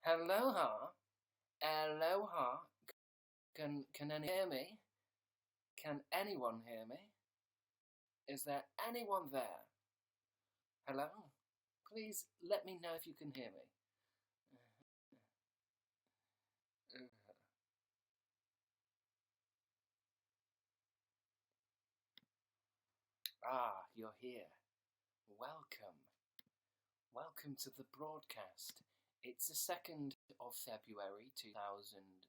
Aloha, aloha. Can anyone hear me? Can anyone hear me? Is there anyone there? Hello? Please let me know if you can hear me. Ah, you're here. Welcome. Welcome to the broadcast. It's the 2nd of February 2017,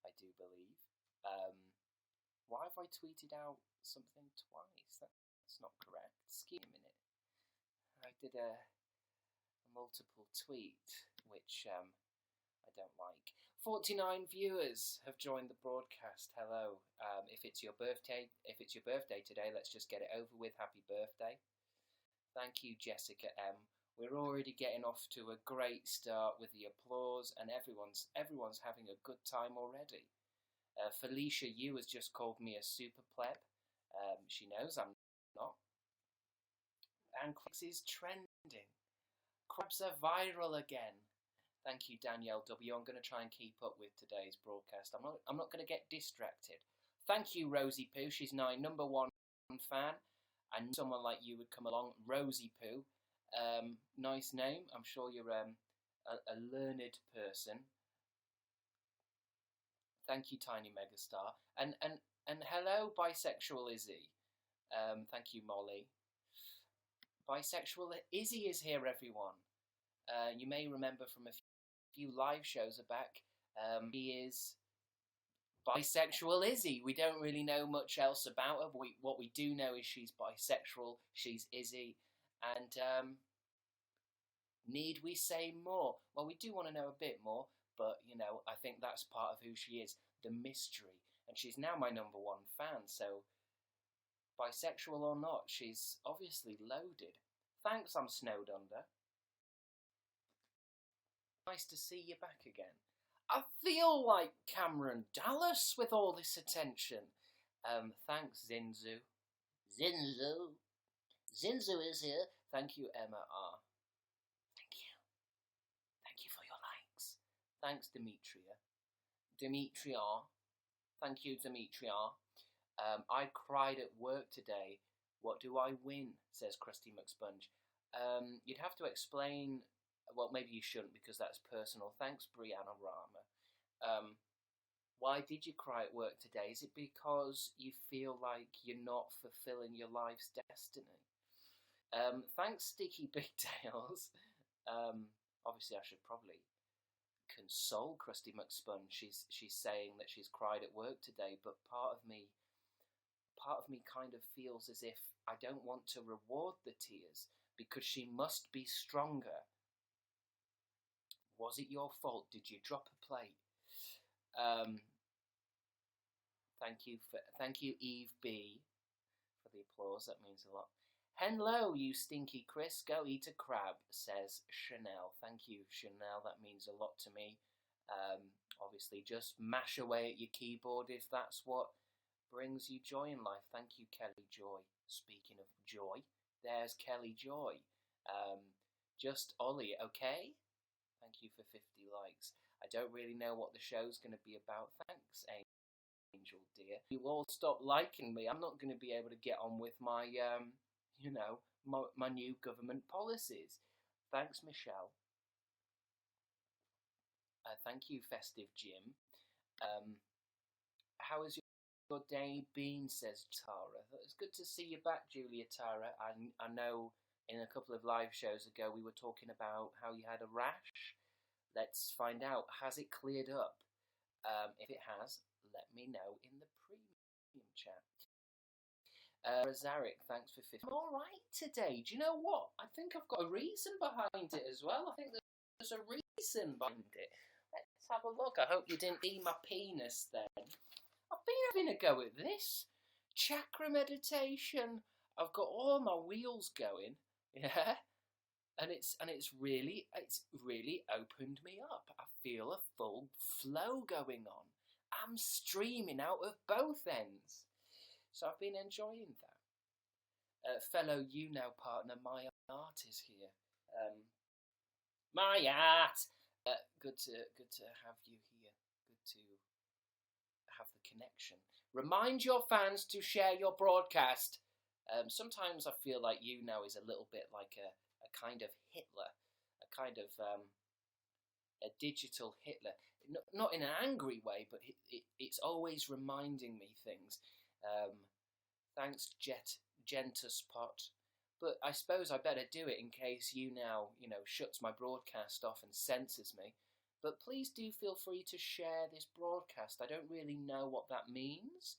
I do believe. Why have I tweeted out something twice? That's not correct. Excuse me a minute. I did a multiple tweet, which I don't like. 49 viewers have joined the broadcast. Hello. If it's your birthday today, let's just get it over with. Happy birthday. Thank you, Jessica M. We're already getting off to a great start with the applause, and everyone's having a good time already. Felicia Yu has just called me a super pleb. She knows I'm not. And Crabstickz is trending. Crabs are viral again. Thank you, Danielle W. I'm going to try and keep up with today's broadcast. I'm not going to get distracted. Thank you, Rosie Poo. She's my number one fan. I knew someone like you would come along. Rosie Poo. Nice name. I'm sure you're a learned person. Thank you, Tiny Megastar. And hello, Bisexual Izzy. Thank you, Molly. Bisexual Izzy is here, everyone. You may remember from a few live shows back. He is Bisexual Izzy. We don't really know much else about her. What we do know is she's bisexual. She's Izzy. And need we say more? Well, we do want to know a bit more. But, I think that's part of who she is, the mystery. And she's now my number one fan, so bisexual or not, she's obviously loaded. Thanks, I'm snowed under. Nice to see you back again. I feel like Cameron Dallas with all this attention. Thanks, Zinzu. Zinzu is here. Thank you, Emma R. Thank you for your likes. Thanks, Demetria. Thank you, Demetria. I cried at work today. What do I win? Says Krusty McSponge. You'd have to explain. Well, maybe you shouldn't because that's personal. Thanks, Brianna Rama. Why did you cry at work today? Is it because you feel like you're not fulfilling your life's destiny? Thanks, Sticky Big Tails. Obviously, I should probably console Krusty McSponge. She's saying that she's cried at work today, but part of me kind of feels as if I don't want to reward the tears because she must be stronger. Was it your fault? Did you drop a plate? Thank you, Eve B, for the applause. That means a lot. Hello, you stinky Chris. Go eat a crab, says Chanel. Thank you, Chanel. That means a lot to me. Obviously, just mash away at your keyboard if that's what brings you joy in life. Thank you, Kelly Joy. Speaking of joy, there's Kelly Joy. Just Ollie, okay? Thank you for 50 likes. I don't really know what the show's going to be about. Thanks, Angel dear. You all stop liking me. I'm not going to be able to get on with my, my new government policies. Thanks, Michelle. Thank you, Festive Jim. How has your day been, says Tara. It's good to see you back, Julia Tara. I know in a couple of live shows ago we were talking about how you had a rash. Let's find out. Has it cleared up? If it has, let me know in the premium chat. Razaric, thanks for 50. I'm alright today. Do you know what? I think I've got a reason behind it as well. I think there's a reason behind it. Let's have a look. I hope you didn't eat my penis then. I've been having a go at this. Chakra meditation. I've got all my wheels going. Yeah. And it's really opened me up. I feel a full flow going on. I'm streaming out of both ends. So I've been enjoying that. Fellow YouNow partner, my art is here. My art. Good to have you here. Good to have the connection. Remind your fans to share your broadcast. Sometimes I feel like YouNow is a little bit like a kind of Hitler, a kind of a digital Hitler. Not in an angry way, but it's always reminding me things. Thanks, Gentaspot. But I suppose I better do it in case YouNow, shuts my broadcast off and censors me. But please do feel free to share this broadcast. I don't really know what that means.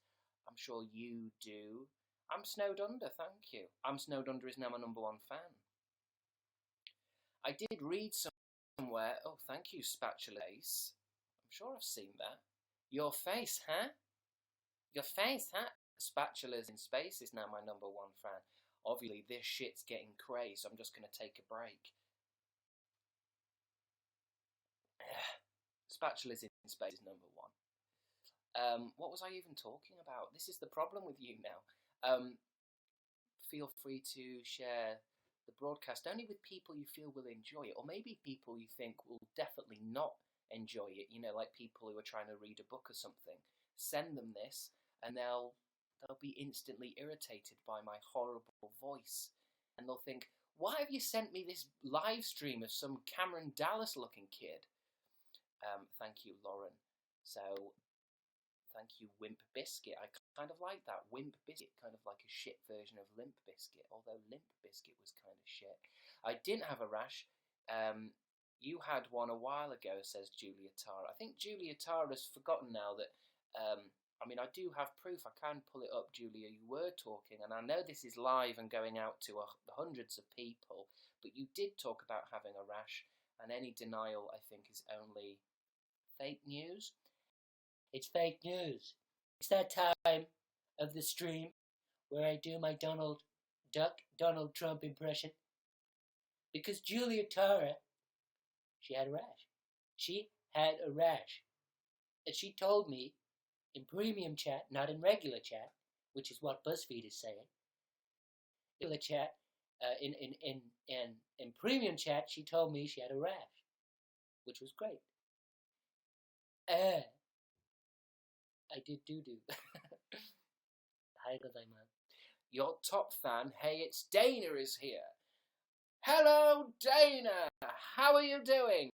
I'm sure you do. I'm snowed under, thank you. I'm snowed under is now my number one fan. I did read somewhere. Oh, thank you, Spatula Ace. I'm sure I've seen that. Your face, huh? Your face, huh? Spatulas in Space is now my number one fan. Obviously, this shit's getting crazy, so I'm just going to take a break. Spatulas in Space is number one. What was I even talking about? This is the problem with YouNow. Feel free to share the broadcast only with people you feel will enjoy it, or maybe people you think will definitely not enjoy it, like people who are trying to read a book or something. Send them this and they'll be instantly irritated by my horrible voice, and they'll think, why have you sent me this live stream of some Cameron Dallas looking kid? Thank you, Lauren. So thank you, Wimp Biscuit. I kind of like that. Wimp Biscuit, kind of like a shit version of Limp Biscuit, although Limp Biscuit was kind of shit. I didn't have a rash. You had one a while ago, says Julia Tara. I think Julia Tara's forgotten now that, I do have proof. I can pull it up, Julia. You were talking, and I know this is live and going out to hundreds of people, but you did talk about having a rash, and any denial, I think, is only fake news. It's fake news. It's that time of the stream where I do my Donald Trump impression. Because Julia Tara, she had a rash. She had a rash. And she told me in premium chat, not in regular chat, which is what BuzzFeed is saying. Regular chat, in premium chat, she told me she had a rash, which was great. I did doo-doo. Hi, Godiman. Your top fan, hey, it's Dana is here. Hello, Dana. How are you doing?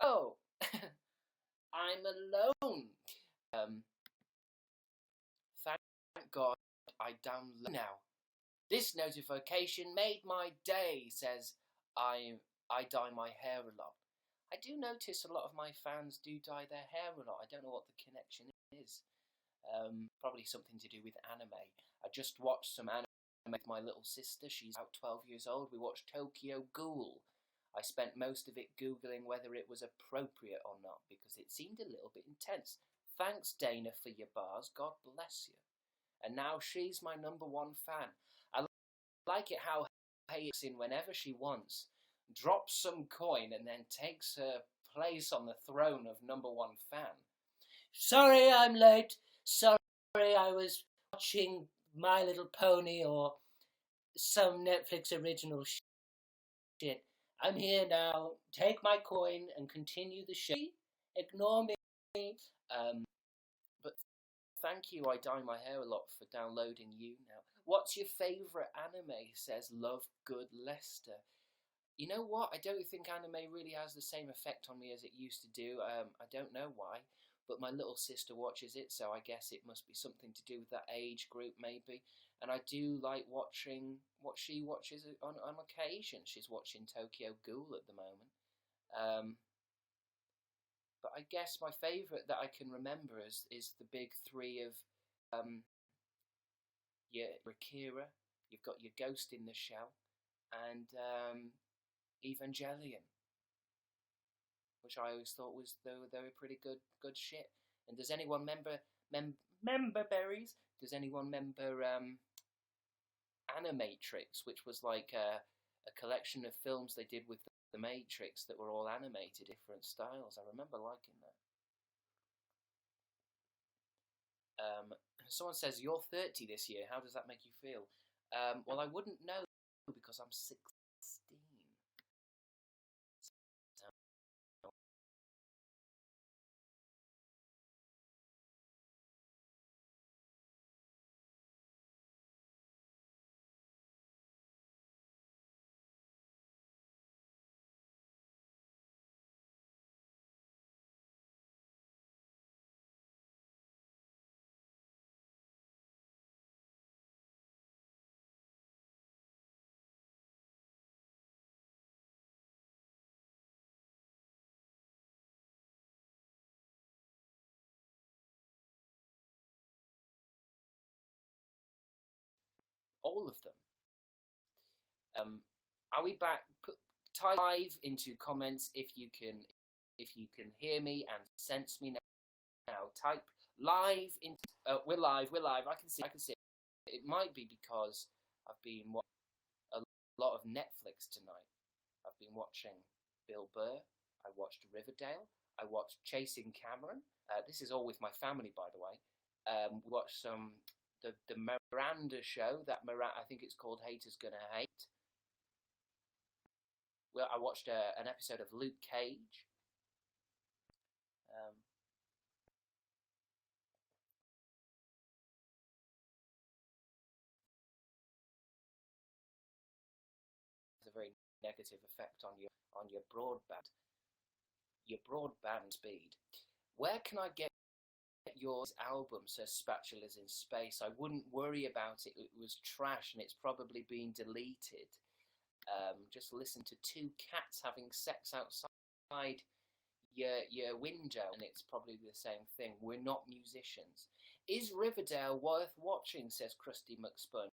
Oh, I'm alone. Thank God I download now. This notification made my day, says I dye my hair a lot. I do notice a lot of my fans do dye their hair a lot. I don't know what the connection is. Probably something to do with anime. I just watched some anime with my little sister. She's about 12 years old. We watched Tokyo Ghoul. I spent most of it Googling whether it was appropriate or not, because it seemed a little bit intense. Thanks, Dana, for your bars. God bless you. And now she's my number one fan. I like it how Hey is in whenever she wants, drops some coin, and then takes her place on the throne of number one fan. Sorry I'm late. Sorry I was watching My Little Pony or some Netflix original shit. I'm here now. Take my coin and continue the show. Ignore me. But thank you, I dye my hair a lot, for downloading YouNow. What's your favourite anime, says Love Good Lester. You know what? I don't think anime really has the same effect on me as it used to do. I don't know why, but my little sister watches it, so I guess it must be something to do with that age group, maybe. And I do like watching what she watches on occasion. She's watching Tokyo Ghoul at the moment. But I guess my favourite that I can remember is the big three of your Akira, you've got your Ghost in the Shell, and Evangelion, which I always thought was they were pretty good shit. And does anyone remember berries? Does anyone remember Animatrix, which was like a collection of films they did with the Matrix that were all animated, different styles? I remember liking that. Someone says, you're 30 this year, how does that make you feel? Well, I wouldn't know because I'm 16. all of them. Are we back? Type live into comments if you can hear me and sense me now. Type live in. We're live. I can see it. It might be because I've been watching a lot of Netflix tonight. I've been watching Bill Burr. I watched Riverdale. I watched Chasing Cameron. This is all with my family, by the way. We watched the Miranda show. I think it's called Haters Gonna Hate. Well, I watched an episode of Luke Cage. It's a very negative effect on your broadband speed. Where can I get your album? Says Spatulas in Space. I wouldn't worry about it. It was trash and it's probably been deleted. Just listen to two cats having sex outside your window and it's probably the same thing. We're not musicians. Is Riverdale worth watching? Says Krusty McSponge.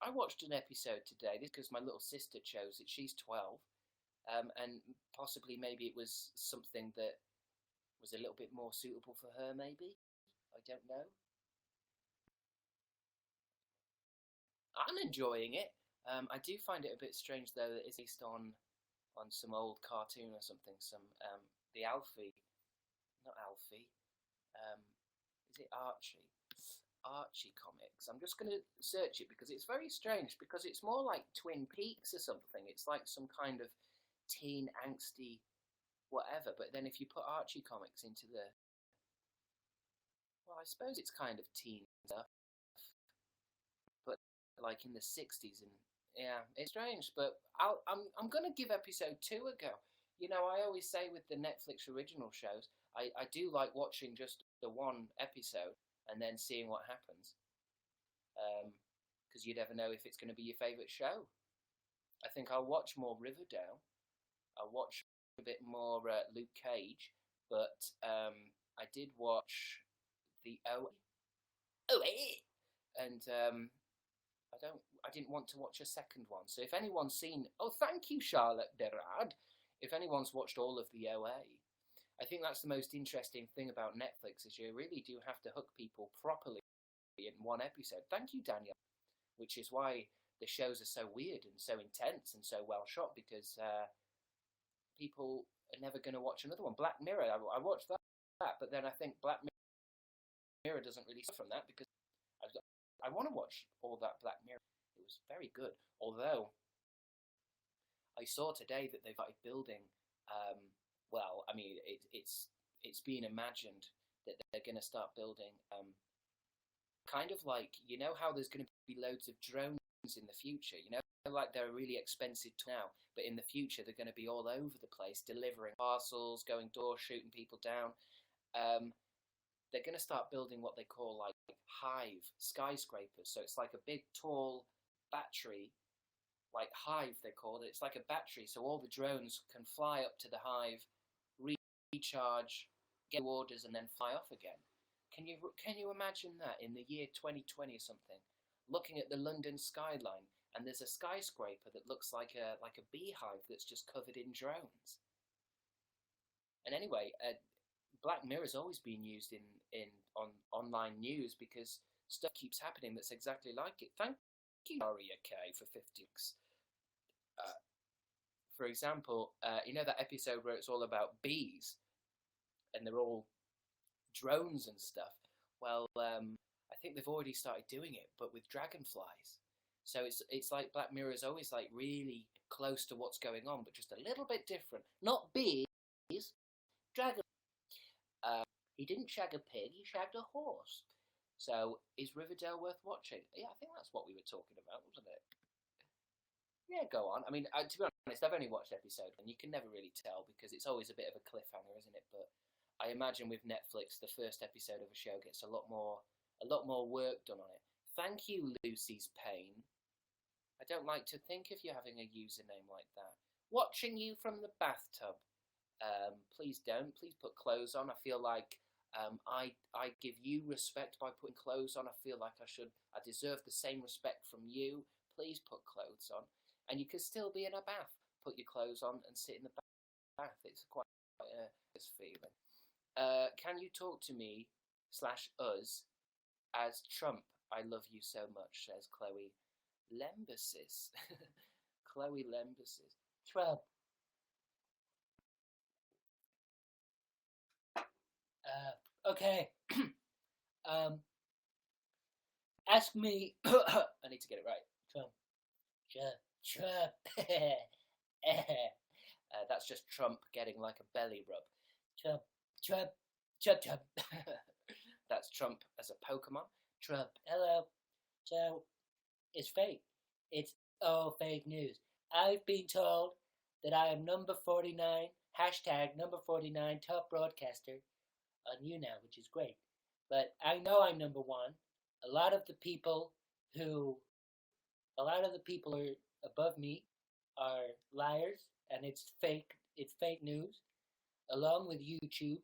I watched an episode today. This because my little sister chose it. She's 12. And possibly maybe it was something that was a little bit more suitable for her, maybe. I don't know. I'm enjoying it. I do find it a bit strange, though, that it's based on some old cartoon or something. The Alfie. Not Alfie. Is it Archie? Archie comics. I'm just going to search it because it's very strange, because it's more like Twin Peaks or something. It's like some kind of teen angsty whatever, but then if you put Archie comics into well, I suppose it's kind of teen stuff, but like in the 60s, and yeah, it's strange. But I'm gonna give episode 2 a go. You know, I always say with the Netflix original shows, I do like watching just the one episode and then seeing what happens, because you never know if it's going to be your favourite show. I think I'll watch more Riverdale. I'll watch a bit more Luke Cage, but I did watch the and I didn't want to watch a second one. So if anyone's seen, thank you, Charlotte Derad. If anyone's watched all of the OA, I think that's the most interesting thing about Netflix, is you really do have to hook people properly in one episode. Thank you, Daniel. Which is why the shows are so weird and so intense and so well shot, because people are never going to watch another one. Black Mirror, I watched that, but then I think Black Mirror doesn't really suffer from that, because I want to watch all that Black Mirror. It was very good, although I saw today that they've started building. Well, I mean, it's being imagined that they're going to start building kind of like, you know how there's going to be loads of drones in the future, you know, like they're really expensive now, but in the future they're going to be all over the place, delivering parcels, going door, shooting people down. They're going to start building what they call like hive skyscrapers. So it's like a big tall battery, like hive they call it. It's like a battery, so all the drones can fly up to the hive, recharge, get orders, and then fly off again. Can you imagine that in the year 2020 or something, looking at the London skyline, and there's a skyscraper that looks like a beehive that's just covered in drones? And anyway, Black Mirror's always been used on online news because stuff keeps happening that's exactly like it. Thank you, Aria K, for 50. For example, you know that episode where it's all about bees, and they're all drones and stuff? Well, I think they've already started doing it, but with dragonflies. So it's like Black Mirror is always like really close to what's going on, but just a little bit different. Not bees, dragon. He didn't shag a pig, he shagged a horse. So is Riverdale worth watching? Yeah, I think that's what we were talking about, wasn't it? Yeah, go on. I mean, to be honest, I've only watched episode, and you can never really tell because it's always a bit of a cliffhanger, isn't it? But I imagine with Netflix, the first episode of a show gets a lot more work done on it. Thank you, Lucy's Pain. I don't like to think of you having a username like that. Watching you from the bathtub. Please don't. Please put clothes on. I feel like I give you respect by putting clothes on. I feel like I deserve the same respect from you. Please put clothes on. And you can still be in a bath. Put your clothes on and sit in the bath. It's quite a nice feeling. Can you talk to me / us as Trump? I love you so much, says Chloe Lembasis. Chloe Lembasis. Trump. Okay. Ask me. I need to get it right. Trump. Trump. That's just Trump getting like a belly rub. Trump. That's Trump as a Pokemon. Trump. Hello. So, it's fake. It's all fake news. I've been told that I am number 49, hashtag number 49 top broadcaster on YouNow, which is great. But I know I'm number one. A lot of the people are above me are liars, and it's fake news, along with YouTube,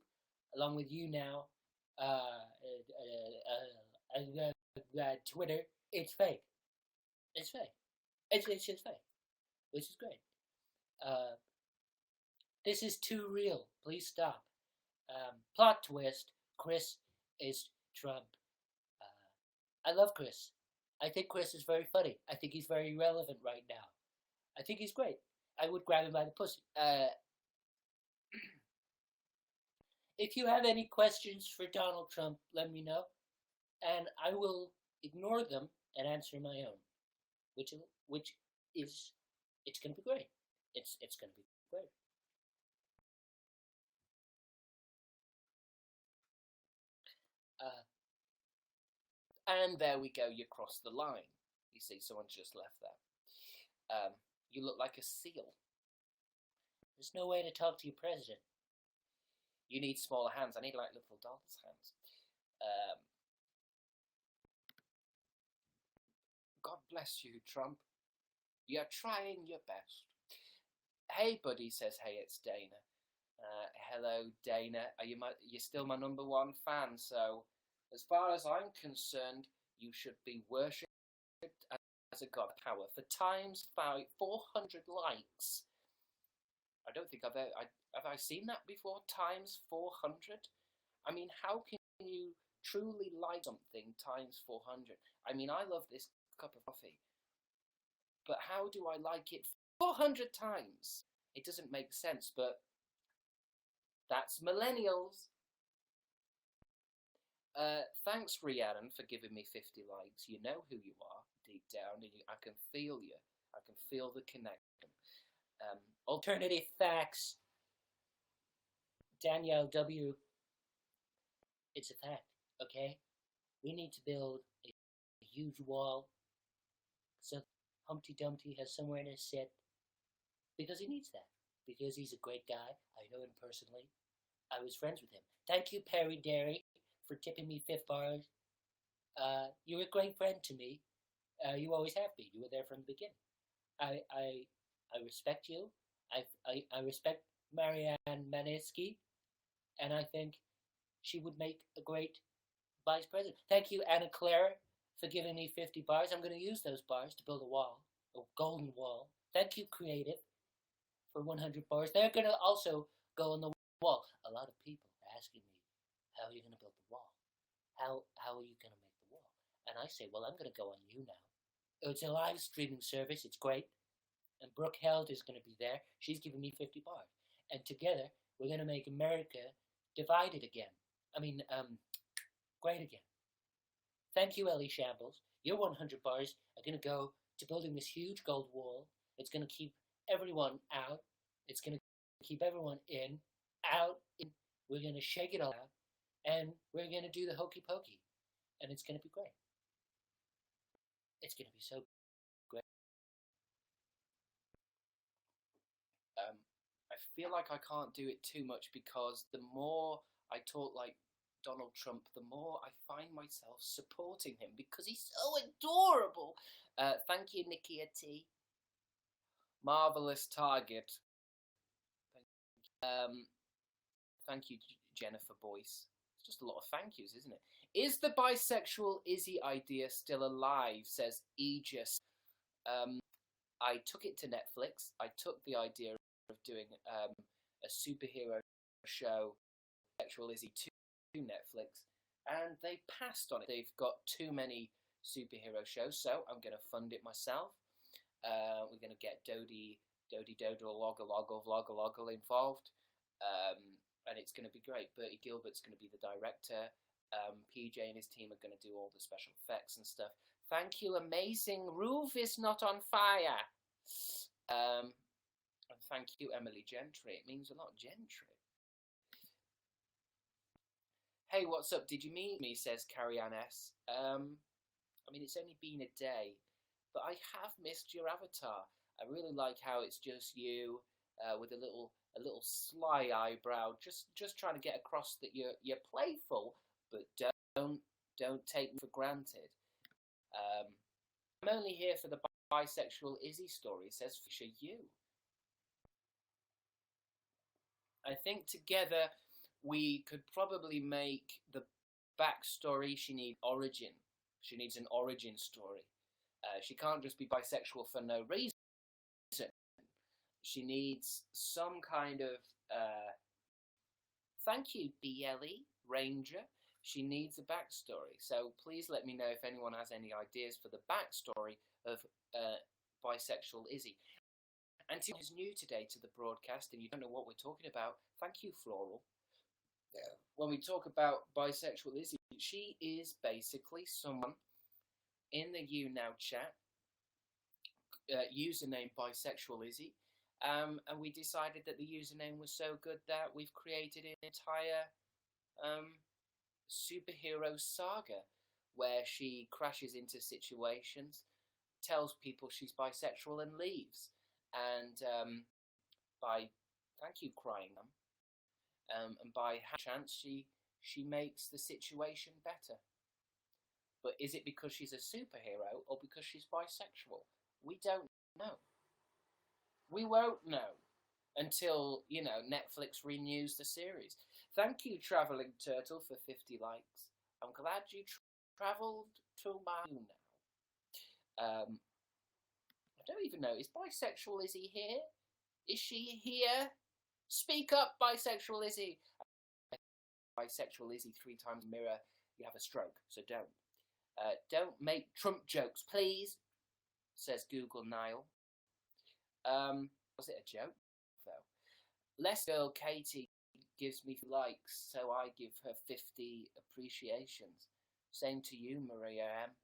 along with YouNow, Twitter. It's fake. It's fake. It's just fake, which is great. This is too real. Please stop. Plot twist, Chris is Trump. I love Chris. I think Chris is very funny. I think he's very relevant right now. I think he's great. I would grab him by the pussy. If you have any questions for Donald Trump, let me know, and I will ignore them and answer my own, which is it's gonna be great. It's gonna be great. And there we go, you crossed the line. You see, someone's just left there. You look like a seal. There's no way to talk to your president. You need smaller hands. I need like little doll's hands. God bless you, Trump. You're trying your best. Hey, buddy, says, hey, it's Dana. Hello, Dana. You're still my number one fan, so as far as I'm concerned, you should be worshipped as a god of power for times 400 likes. I don't think have I seen that before? Times 400? I mean, how can you truly like something times 400? I mean, I love this cup of coffee, but how do I like it 400 times? It doesn't make sense, but that's millennials. Thanks, Rhiannon, for giving me 50 likes. You know who you are deep down, and I can feel you. I can feel the connection. Alternative facts. Danielle W. It's a fact, okay? We need to build a huge wall so Humpty Dumpty has somewhere to sit, because he needs that. Because he's a great guy. I know him personally. I was friends with him. Thank you, Perry Derry, for tipping me 5 bars. You're a great friend to me. You always have been. You were there from the beginning. I respect you. I respect Marianne Manisky, and I think she would make a great vice president. Thank you, Anna Claire, for giving me 50 bars. I'm going to use those bars to build a wall, a golden wall. Thank you, Creative, for 100 bars. They're going to also go on the wall. A lot of people are asking me, how are you going to build the wall? How are you going to make the wall? And I say, well, I'm going to go on YouNow. It's a live streaming service. It's great. And Brooke Held is going to be there. She's giving me 50 bars. And together, we're going to make America divided again. Great again. Thank you, Ellie Shambles. Your 100 bars are going to go to building this huge gold wall. It's going to keep everyone out. It's going to keep everyone in, out, in. We're going to shake it all out. And we're going to do the hokey pokey. And it's going to be great. It's going to be so great. I feel like I can't do it too much, because the more I talk like Donald Trump, the more I find myself supporting him, because he's so adorable. Thank you, Nikia T. Marvelous target. Thank you, Jennifer Boyce. Just a lot of thank yous, isn't it? Is the bisexual Izzy idea still alive? Says Aegis. I took it to Netflix. I took the idea of doing a superhero show, Bisexual Izzy, to Netflix, and they passed on it. They've got too many superhero shows, so I'm going to fund it myself. We're going to get Dodie Dodle Loggle involved, and it's going to be great. Bertie Gilbert's going to be the director. PJ and his team are going to do all the special effects and stuff. Thank you, amazing. Roof is not on fire. And thank you, Emily Gentry. It means a lot, Gentry. Hey, what's up? Did you meet me? Says Carrie Ann S. I mean, it's only been a day, but I have missed your avatar. I really like how it's just you with a little sly eyebrow, just trying to get across that you're playful, but don't take me for granted. I'm only here for the bisexual Izzy story, says Fisher You. I think together we could probably make the backstory. She needs origin. She needs an origin story. She can't just be bisexual for no reason. She needs some kind of thank you, BLE Ranger. She needs a backstory. So please let me know if anyone has any ideas for the backstory of bisexual Izzy. And if you're new today to the broadcast and you don't know what we're talking about, thank you, Floral. When we talk about bisexual Izzy, she is basically someone in the YouNow chat, username bisexual Izzy, and we decided that the username was so good that we've created an entire superhero saga where she crashes into situations, tells people she's bisexual and leaves, and thank you, crying mum, and by chance she makes the situation better. But is it because she's a superhero or because she's bisexual? We don't know. We won't know until, Netflix renews the series. Thank you, Travelling Turtle, for 50 likes. I'm glad you travelled to my YouNow. I don't even know. Is bisexual Izzy here? Is she here? Speak up, bisexual Izzy. Bisexual Izzy 3 times mirror. You have a stroke, so don't. Don't make Trump jokes, please, says Google Nile. Was it a joke, though? Less girl Katie gives me likes, so I give her 50 appreciations. Same to you, Maria M.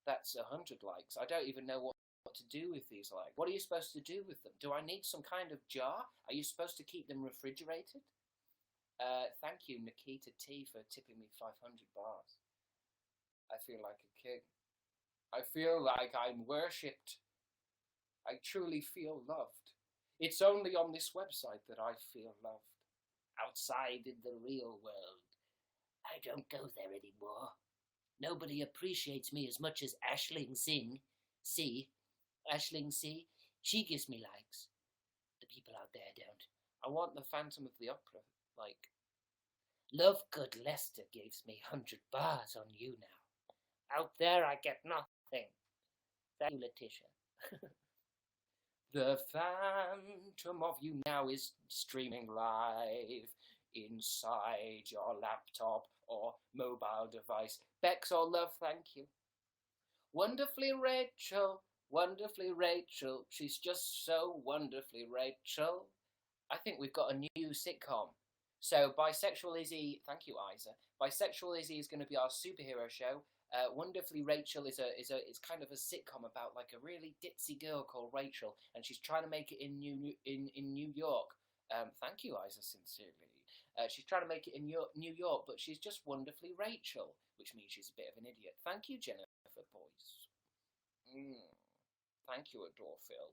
That's 100 likes. I don't even know what to do with these likes. What are you supposed to do with them? Do I need some kind of jar? Are you supposed to keep them refrigerated? Thank you, Nikita T, for tipping me 500 bars. I feel like a king. I feel like I'm worshipped. I truly feel loved. It's only on this website that I feel loved. Outside in the real world, I don't go there anymore. Nobody appreciates me as much as Aisling Singh. Aisling C. She gives me likes. The people out there don't. I want the Phantom of the Opera, like. Love Good Lester gives me 100 bars on YouNow. Out there I get nothing. Thank you, Letitia. The Phantom of YouNow is streaming live inside your laptop or mobile device. Bex or love, thank you. Wonderfully Rachel, she's just so wonderfully Rachel. I think we've got a new sitcom. So Bisexual Izzy, thank you, Isa. Bisexual Izzy is going to be our superhero show. Wonderfully Rachel is kind of a sitcom about like a really ditzy girl called Rachel, and she's trying to make it in New York. Thank you, Isa, sincerely. She's trying to make it in New York, but she's just wonderfully Rachel, which means she's a bit of an idiot. Thank you, Jennifer Boyce. Thank you, Adore Phil.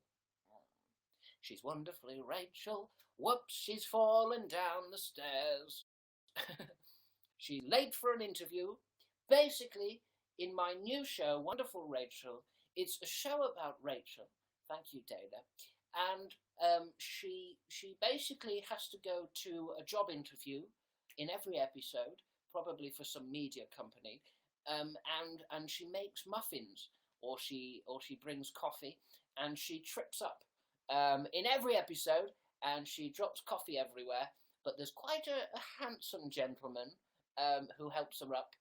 She's wonderfully Rachel. Whoops, she's fallen down the stairs. She's late for an interview. Basically, in my new show, Wonderful Rachel, it's a show about Rachel. Thank you, Dana. And she basically has to go to a job interview in every episode, probably for some media company, and she makes muffins, or she brings coffee, and she trips up in every episode, and she drops coffee everywhere. But there's quite a handsome gentleman who helps her up,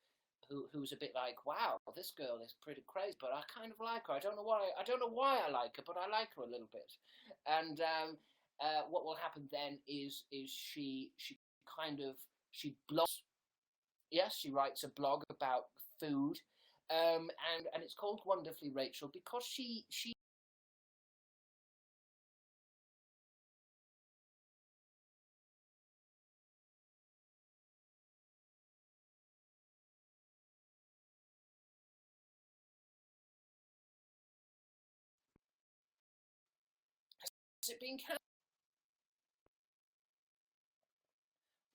who's a bit like, wow, this girl is pretty crazy, but I kind of like her. I don't know why I like her, but I like her a little bit. And what will happen then is she blogs. Yes, she writes a blog about food, and it's called Wonderfully Rachel because she has it been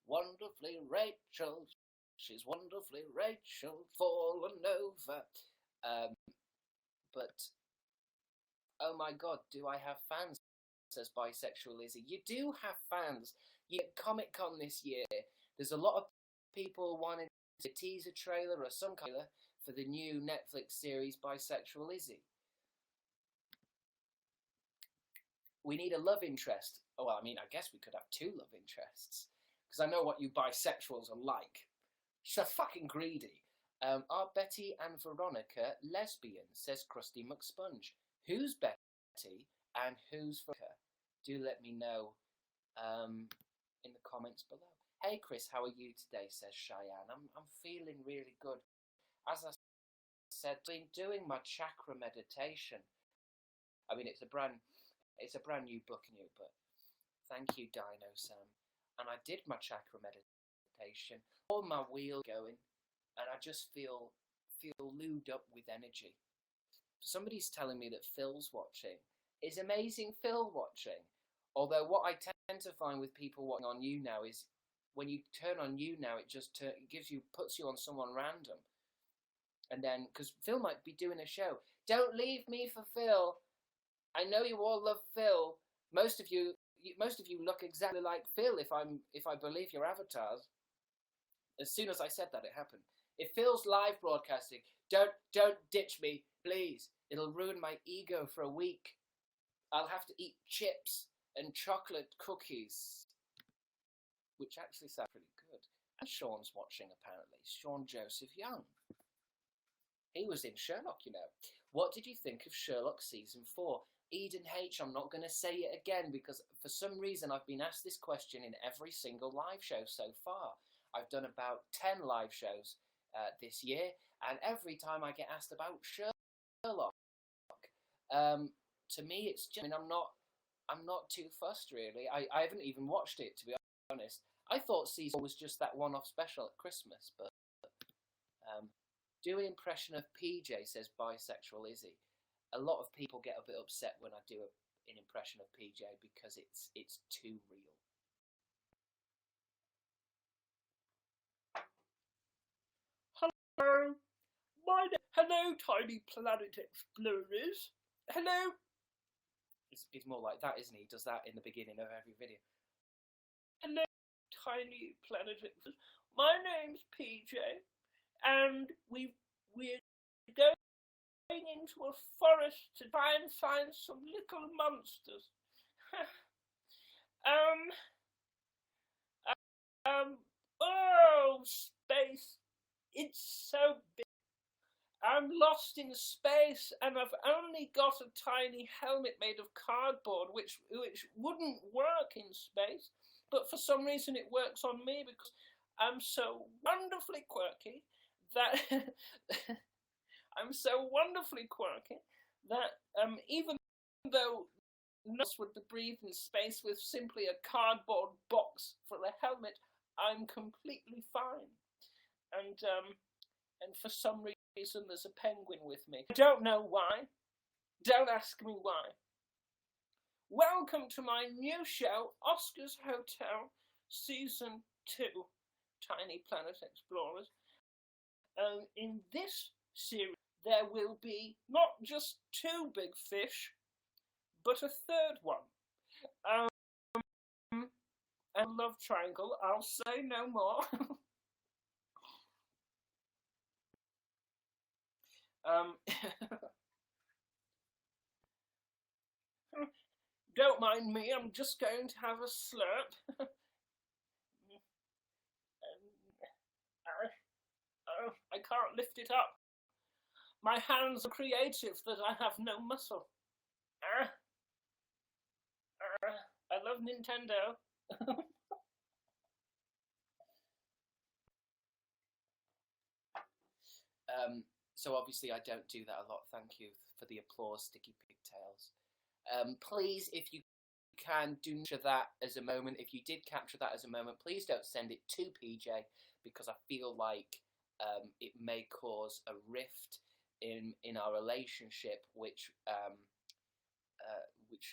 Wonderfully Rachel, she's Wonderfully Rachel, fallen over. But oh my God, do I have fans? Says Bisexual Lizzie. You do have fans. You get Comic Con this year. There's a lot of people wanting a teaser trailer or some kind of for the new Netflix series Bisexual Lizzie. We need a love interest. Oh, well, I mean, I guess we could have two love interests. Because I know what you bisexuals are like. So fucking greedy. Are Betty and Veronica lesbian? Says Krusty McSponge. Who's Betty and who's Veronica? Do let me know in the comments below. Hey Chris, how are you today? Says Cheyenne. I'm feeling really good. As I said, been doing my chakra meditation. I mean, it's a brand new book new, but thank you, Dino Sam. And I did my chakra meditation, all my wheels going, and I just feel lubed up with energy. Somebody's telling me that Phil's watching. It's amazing Phil watching. Although what I tend to find with people watching on YouNow is when you turn on YouNow, it just puts you on someone random. And then, because Phil might be doing a show. Don't leave me for Phil. I know you all love Phil. Most of you look exactly like Phil if I believe your avatars. As soon as I said that, it happened. If Phil's live broadcasting, don't ditch me, please. It'll ruin my ego for a week. I'll have to eat chips and chocolate cookies, which actually sound pretty good. And Sean's watching, apparently. Sean Joseph Young. He was in Sherlock, you know. What did you think of Sherlock Season 4? Eden H, I'm not going to say it again because for some reason I've been asked this question in every single live show so far. I've done about 10 live shows this year, and every time I get asked about Sherlock, to me it's just, I mean, I'm not too fussed really. I haven't even watched it, to be honest. I thought season 4 was just that one-off special at Christmas, but do an impression of PJ, says Bisexual Izzy. A lot of people get a bit upset when I do an impression of PJ because it's too real. Hello, hello, tiny planet explorers. Hello. It's more like that, isn't he? He does that in the beginning of every video. Hello, tiny planet explorers. My name's PJ, and we're going into a forest to try and find some little monsters. Oh, space. It's so big. I'm lost in space, and I've only got a tiny helmet made of cardboard, which wouldn't work in space, but for some reason it works on me because I'm so wonderfully quirky that I'm so wonderfully quirky that even though none of us would breathe in space with simply a cardboard box for a helmet, I'm completely fine. And for some reason there's a penguin with me. I don't know why. Don't ask me why. Welcome to my new show, Oscar's Hotel, Season 2, Tiny Planet Explorers. In this series, there will be not just 2 big fish, but a 3rd one. And love triangle, I'll say no more. Don't mind me, I'm just going to have a slurp. I can't lift it up. My hands are creative, that I have no muscle. I love Nintendo. So obviously I don't do that a lot. Thank you for the applause, Sticky Pigtails. Please, if you can, do capture that as a moment. If you did capture that as a moment, please don't send it to PJ, because I feel like it may cause a rift in our relationship, which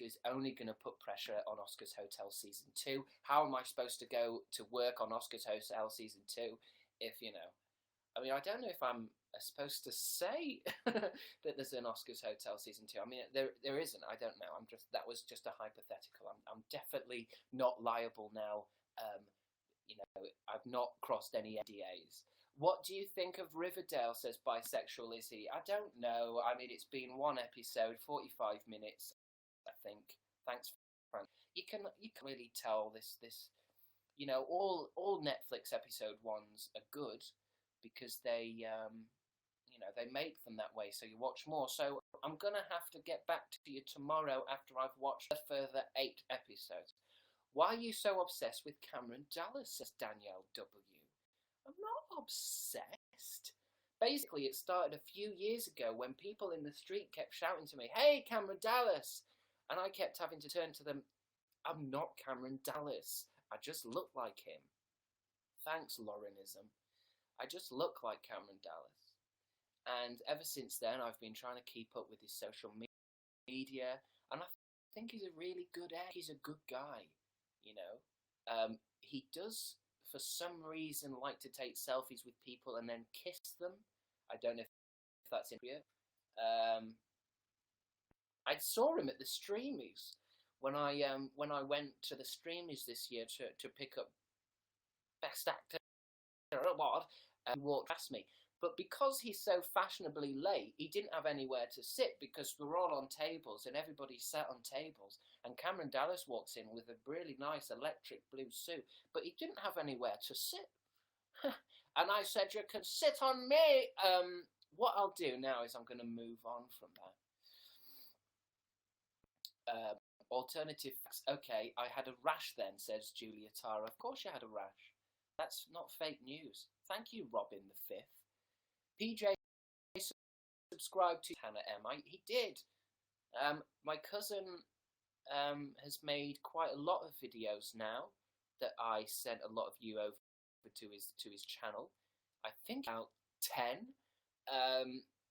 is only going to put pressure on Oscar's Hotel Season 2. How am I supposed to go to work on Oscar's Hotel Season 2 if, I mean, I don't know if I'm supposed to say that there's an Oscar's Hotel Season 2. I mean, there isn't. I don't know. That was just a hypothetical. I'm definitely not liable now. I've not crossed any NDAs. What do you think of Riverdale, says Bisexual Izzy? I don't know. I mean, it's been one episode, 45 minutes, I think. Thanks, Frank. You can really tell this. All Netflix episode ones are good because they make them that way, so you watch more. So I'm gonna have to get back to you tomorrow after I've watched a further 8 episodes. Why are you so obsessed with Cameron Dallas, says Danielle W. I'm not obsessed. Basically, it started a few years ago when people in the street kept shouting to me, "Hey, Cameron Dallas!" And I kept having to turn to them, "I'm not Cameron Dallas. I just look like him." Thanks, Laurenism. I just look like Cameron Dallas. And ever since then, I've been trying to keep up with his social media, and I think he's a really good egg. He's a good guy, He does, for some reason, like to take selfies with people and then kiss them. I don't know if that's inappropriate. I saw him at the Streamies when I went to the Streamies this year to pick up Best Actor award, and he walked past me. But because he's so fashionably late, he didn't have anywhere to sit because we're all on tables and everybody sat on tables. And Cameron Dallas walks in with a really nice electric blue suit, but he didn't have anywhere to sit. And I said, "You can sit on me." What I'll do now is I'm going to move on from that. Alternative facts. Okay, I had a rash then, says Julia Tara. Of course you had a rash. That's not fake news. Thank you, Robin the 5th. PJ subscribed to Hannah M. He did. My cousin has made quite a lot of videos now that I sent a lot of you over to his channel. I think about 10.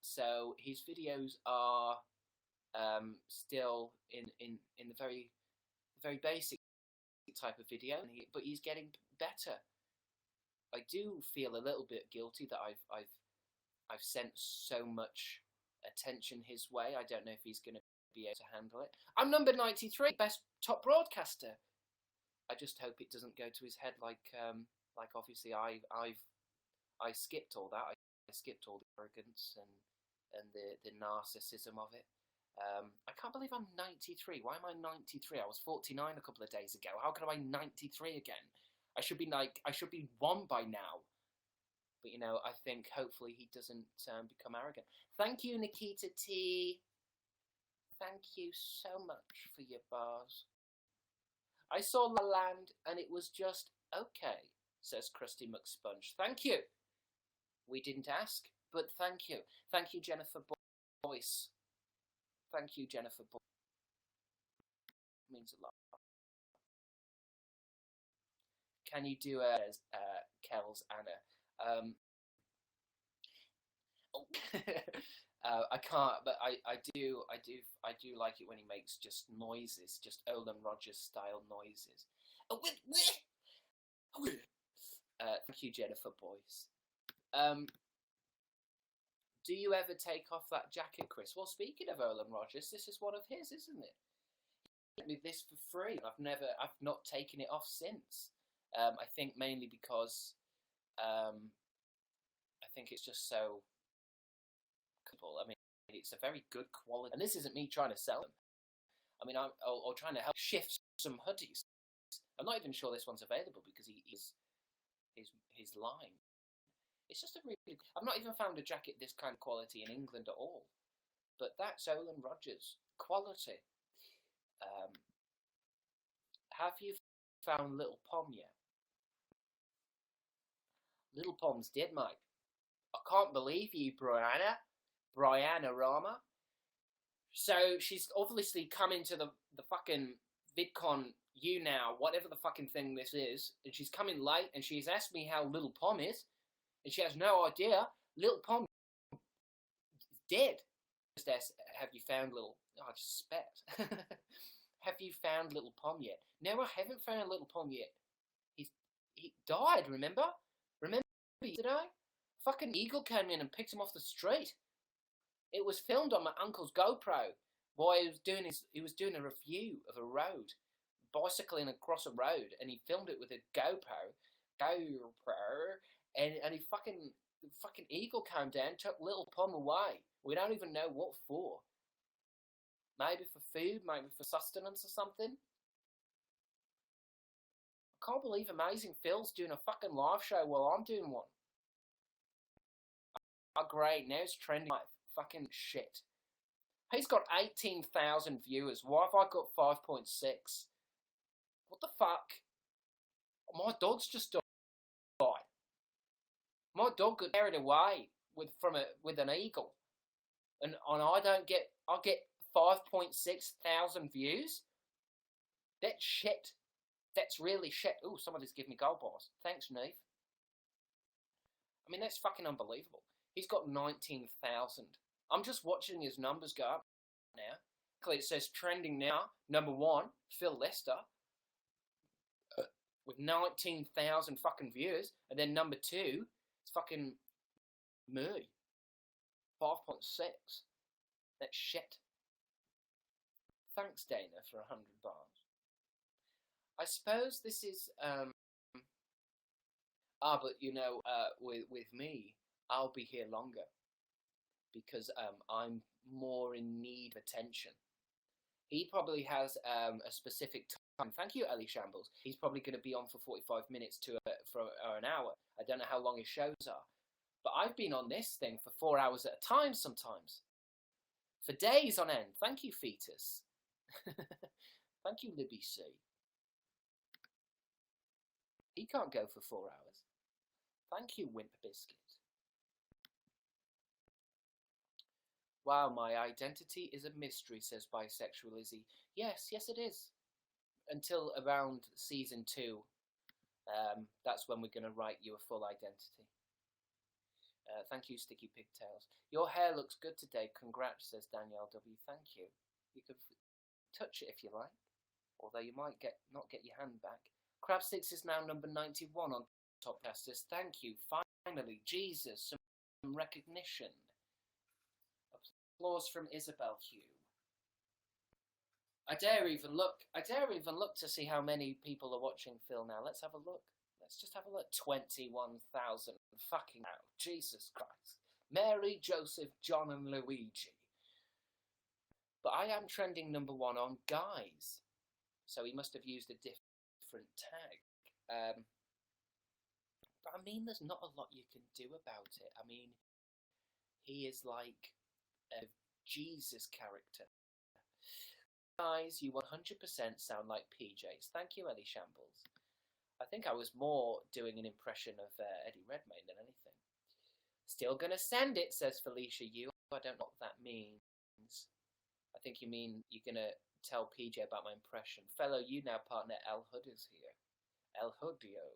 So his videos are still in the very basic type of video, but he's getting better. I do feel a little bit guilty that I've sent so much attention his way. I don't know if he's going to be able to handle it. I'm number 93, best top broadcaster. I just hope it doesn't go to his head like obviously I skipped all that. I skipped all the arrogance and the narcissism of it. I can't believe I'm 93. Why am I 93? I was 49 a couple of days ago. How can I be 93 again? I should be 1 by now. But I think hopefully he doesn't become arrogant. Thank you, Nikita T. Thank you so much for your bars. I saw La La Land and it was just okay, says Krusty McSponge. Thank you. We didn't ask, but thank you. Thank you, Jennifer Boyce. Thank you, Jennifer Boyce. It means a lot. Can you do Kel's Anna? I can't, but I do like it when he makes just noises, just Olin Rogers style noises. Thank you, Jennifer Boyce. Do you ever take off that jacket, Chris? Well, speaking of Olin Rogers, this is one of his, isn't it? He gave me this for free. I've not taken it off since. I think mainly because I think it's just so I mean, it's a very good quality, and this isn't me trying to sell them. I mean, I'm trying to help shift some hoodies. I'm not even sure this one's available because his line. It's just a really. I've not even found a jacket this kind of quality in England at all. But that's Olin Rogers quality. Have you found Little Pom yet? Little Pom's dead, mate. I can't believe you, Brianna Rama. So she's obviously come into the fucking VidCon YouNow, whatever the fucking thing this is, and she's coming late, and she's asked me how Little Pom is, and she has no idea. Little Pom is dead. Just asked, have you found Little... Oh, I just spat. Have you found Little Pom yet? No, I haven't found Little Pom yet. He died, remember? Remember yesterday? Fucking eagle came in and picked him off the street. It was filmed on my uncle's GoPro while he was doing a review of a road, bicycling across a road, and he filmed it with a GoPro, and he fucking eagle came down, took Little Pom away. We don't even know what for. Maybe for food, maybe for sustenance or something. I can't believe Amazing Phil's doing a fucking live show while I'm doing one. Oh, great, now it's trending like fucking shit. He's got 18,000 viewers. Why have I got 5.6? What the fuck? My dog's just died. My dog got carried away with an eagle, and I get 5.6 thousand views. That's shit. That's really shit. Ooh, somebody's giving me gold bars. Thanks, Neve. I mean, that's fucking unbelievable. He's got 19,000. I'm just watching his numbers go up now. It says trending now. Number 1, Phil Lester, with 19,000 fucking viewers, and then number 2, it's fucking me, 5.6. That's shit. Thanks, Dana, for 100 bars. I suppose this is but you know, with me, I'll be here longer because I'm more in need of attention. He probably has a specific time. Thank you, Ellie Shambles. He's probably going to be on for 45 minutes for an hour. I don't know how long his shows are, but I've been on this thing for 4 hours at a time sometimes, for days on end. Thank you, Fetus. Thank you, Libby C. He can't go for 4 hours. Thank you, Wimp Biscuit. Wow, my identity is a mystery, says Bisexual Izzy. Yes, it is. Until around season 2. That's when we're going to write you a full identity. Thank you, Sticky Pigtails. Your hair looks good today. Congrats, says Danielle W. Thank you. You could touch it if you like. Although you might not get your hand back. Crabstickz is now number 91 on Top Casters. Thank you. Finally, Jesus, some recognition. Applause from Isabel Hugh. I dare even look to see how many people are watching Phil now. Let's have a look. Let's just have a look. 21,000. Fucking hell. Jesus Christ. Mary, Joseph, John and Luigi. But I am trending number 1 on guys. So he must have used a different tag. But I mean, there's not a lot you can do about it. I mean, he is like a Jesus character. Guys, you 100% sound like PJs. Thank you, Ellie Shambles. I think I was more doing an impression of Eddie Redmayne than anything. Still gonna send it, says Felicia Yu. I don't know what that means. I think you mean you're gonna tell PJ about my impression. Fellow YouNow partner El Hood is here. El Hoodio.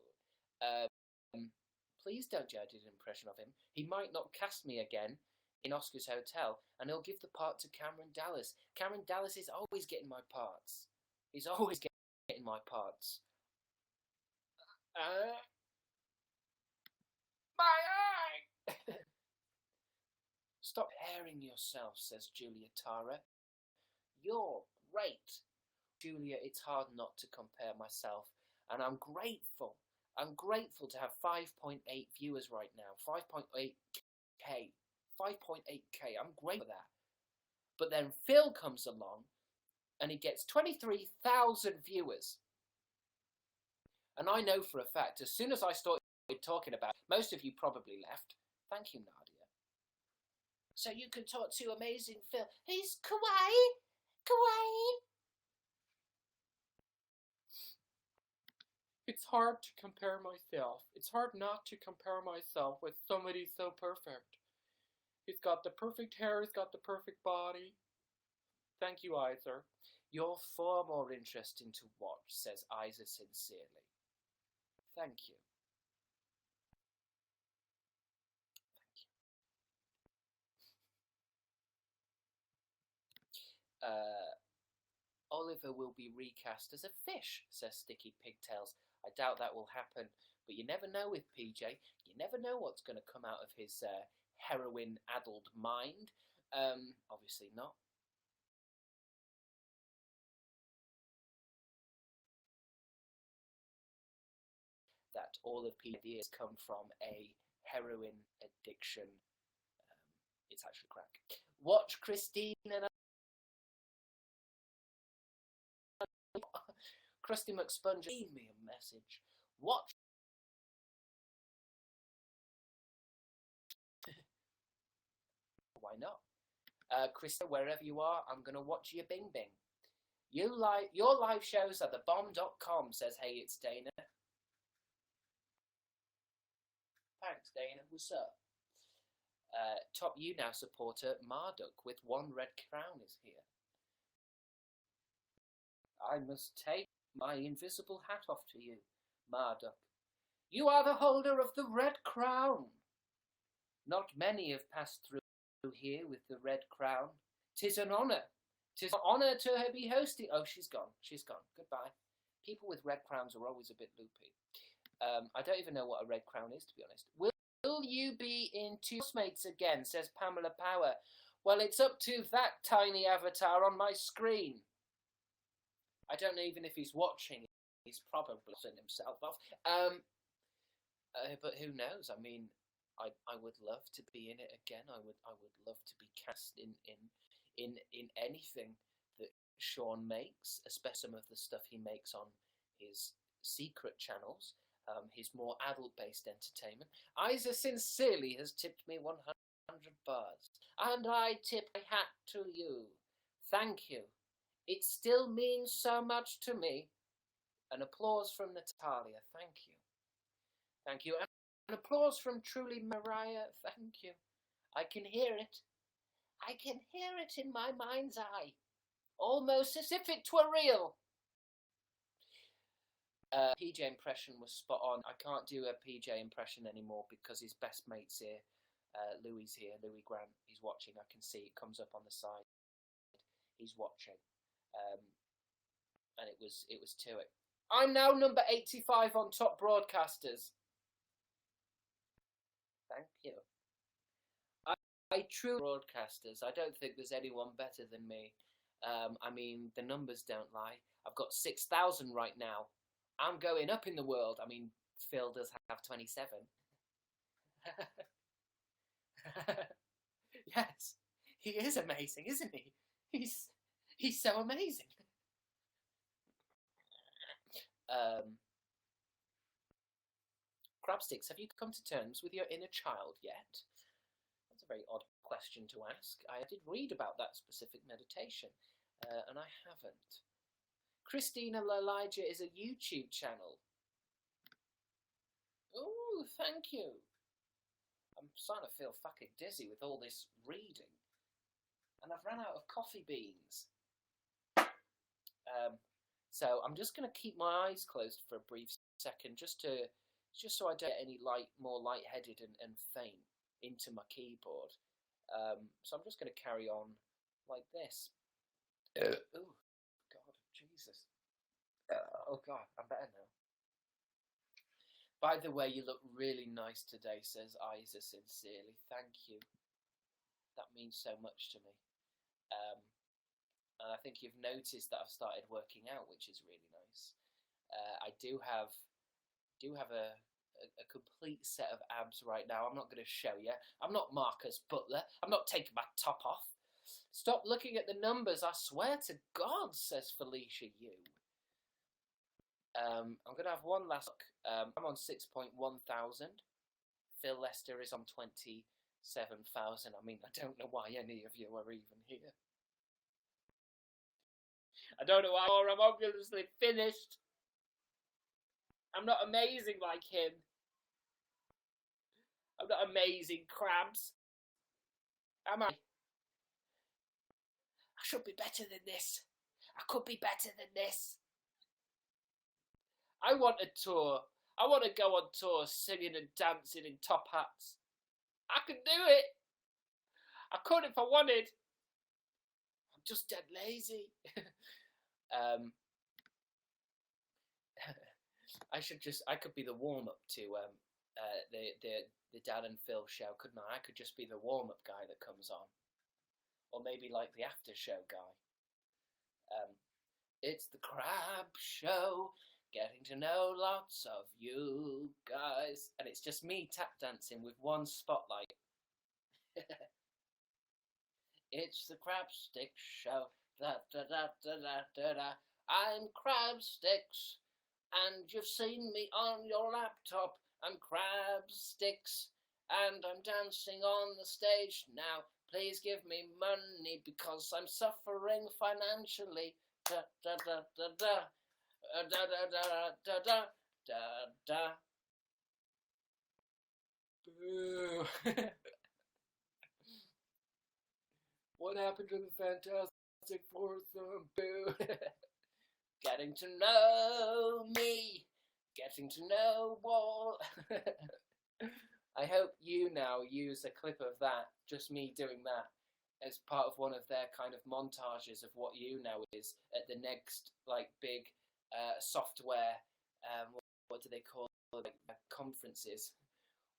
Please don't judge his impression of him. He might not cast me again in Oscar's Hotel, and he'll give the part to Cameron Dallas. Cameron Dallas is always getting my parts. He's always getting my parts. My eye! Stop airing yourself, says Julia Tara. You're great. Julia, it's hard not to compare myself, and I'm grateful. I'm grateful to have 5.8 viewers right now. 5.8k. 5.8k. I'm great for that. But then Phil comes along and he gets 23,000 viewers. And I know for a fact, as soon as I started talking about it, most of you probably left. Thank you, Nadia. So you can talk to amazing Phil. He's kawaii. Kawaii. It's hard to compare myself. It's hard not to compare myself with somebody so perfect. He's got the perfect hair, he's got the perfect body. Thank you, Isa. You're far more interesting to watch, says Isa sincerely. Thank you. Oliver will be recast as a fish, says Sticky Pigtails. I doubt that will happen, but you never know with PJ. You never know what's going to come out of his heroin-addled mind. Obviously not. That all of PJ's ideas come from a heroin addiction. It's actually crack. Watch Christine and Krusty McSponge, leave me a message. Watch. Why not? Krista, wherever you are, I'm going to watch your Bing Bing. Your live shows are thebomb.com, says Hey, it's Dana. Thanks, Dana. What's up? Top YouNow supporter Marduk with one red crown is here. I must take my invisible hat off to you, Marduk. You are the holder of the red crown. Not many have passed through here with the red crown. 'Tis an honour. 'Tis an honour to be hosting. Oh, she's gone. She's gone. Goodbye. People with red crowns are always a bit loopy. I don't even know what a red crown is, to be honest. Will you be in Two Housemates again, says Pamela Power. Well, it's up to that tiny avatar on my screen. I don't know even if he's watching. He's probably blowing himself off. But who knows? I mean, I would love to be in it again. I would love to be cast in anything that Sean makes, especially some of the stuff he makes on his secret channels, his more adult-based entertainment. Isa sincerely has tipped me 100 bars, and I tip my hat to you. Thank you. It still means so much to me. An applause from Natalia. Thank you. Thank you. An applause from Truly Mariah. Thank you. I can hear it. I can hear it in my mind's eye. Almost as if it were real. PJ impression was spot on. I can't do a PJ impression anymore because his best mate's here. Louis here. Louis Grant. He's watching. I can see it comes up on the side. He's watching. And it was to it. I'm now number 85 on Top Broadcasters. Thank you. I truly broadcasters. I don't think there's anyone better than me. I mean, the numbers don't lie. I've got 6,000 right now. I'm going up in the world. I mean, Phil does have 27. Yes, he is amazing, isn't he? He's so amazing. Crabstickz, have you come to terms with your inner child yet? That's a very odd question to ask. I did read about that specific meditation, and I haven't. Christina Elijah is a YouTube channel. Oh, thank you. I'm starting to feel fucking dizzy with all this reading. And I've run out of coffee beans. So I'm just going to keep my eyes closed for a brief second, just so I don't get any more lightheaded and faint into my keyboard. So I'm just going to carry on like this. Oh, God, Jesus. Oh, God, I'm better now. By the way, you look really nice today, says Isa sincerely. Thank you. That means so much to me. And I think you've noticed that I've started working out, which is really nice. I do have a a complete set of abs right now. I'm not going to show you. I'm not Marcus Butler. I'm not taking my top off. Stop looking at the numbers, I swear to God, says Felicia Yu. I'm going to have one last look. I'm on 6.1 thousand. Phil Lester is on 27,000. I mean, I don't know why any of you are even here. I don't know why, or I'm obviously finished. I'm not amazing like him. I'm not amazing, Crabs. Am I? I should be better than this. I could be better than this. I want a tour. I want to go on tour singing and dancing in top hats. I can do it. I could if I wanted. I'm just dead lazy. I could be the warm-up to the Dan and Phil show, couldn't I? I could just be the warm-up guy that comes on. Or maybe like the after show guy. It's the Crab Show, getting to know lots of you guys. And it's just me tap dancing with one spotlight. It's the Crabstickz show. Da, da, da, da, da, da, da. I'm Crabstickz, and you've seen me on your laptop. I'm Crabstickz, and I'm dancing on the stage now. Please give me money because I'm suffering financially. Da da da da da da da da da da da da. Boo. What happened to the Fantastic Foursome? Boo. Getting to know me. Getting to know what. I hope YouNow use a clip of that, just me doing that, as part of one of their kind of montages of what YouNow is at the next like big software. What do they call it? Conferences.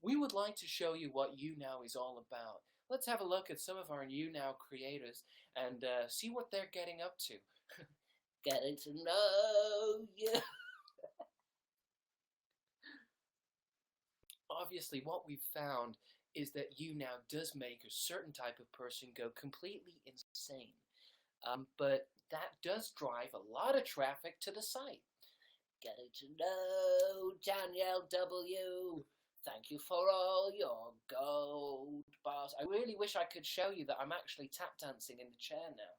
We would like to show you what YouNow is all about. Let's have a look at some of our YouNow creators and see what they're getting up to. Getting to know you. Obviously, what we've found is that YouNow does make a certain type of person go completely insane. But that does drive a lot of traffic to the site. Getting to know Danielle W. Thank you for all your gold bars. I really wish I could show you that I'm actually tap dancing in the chair now.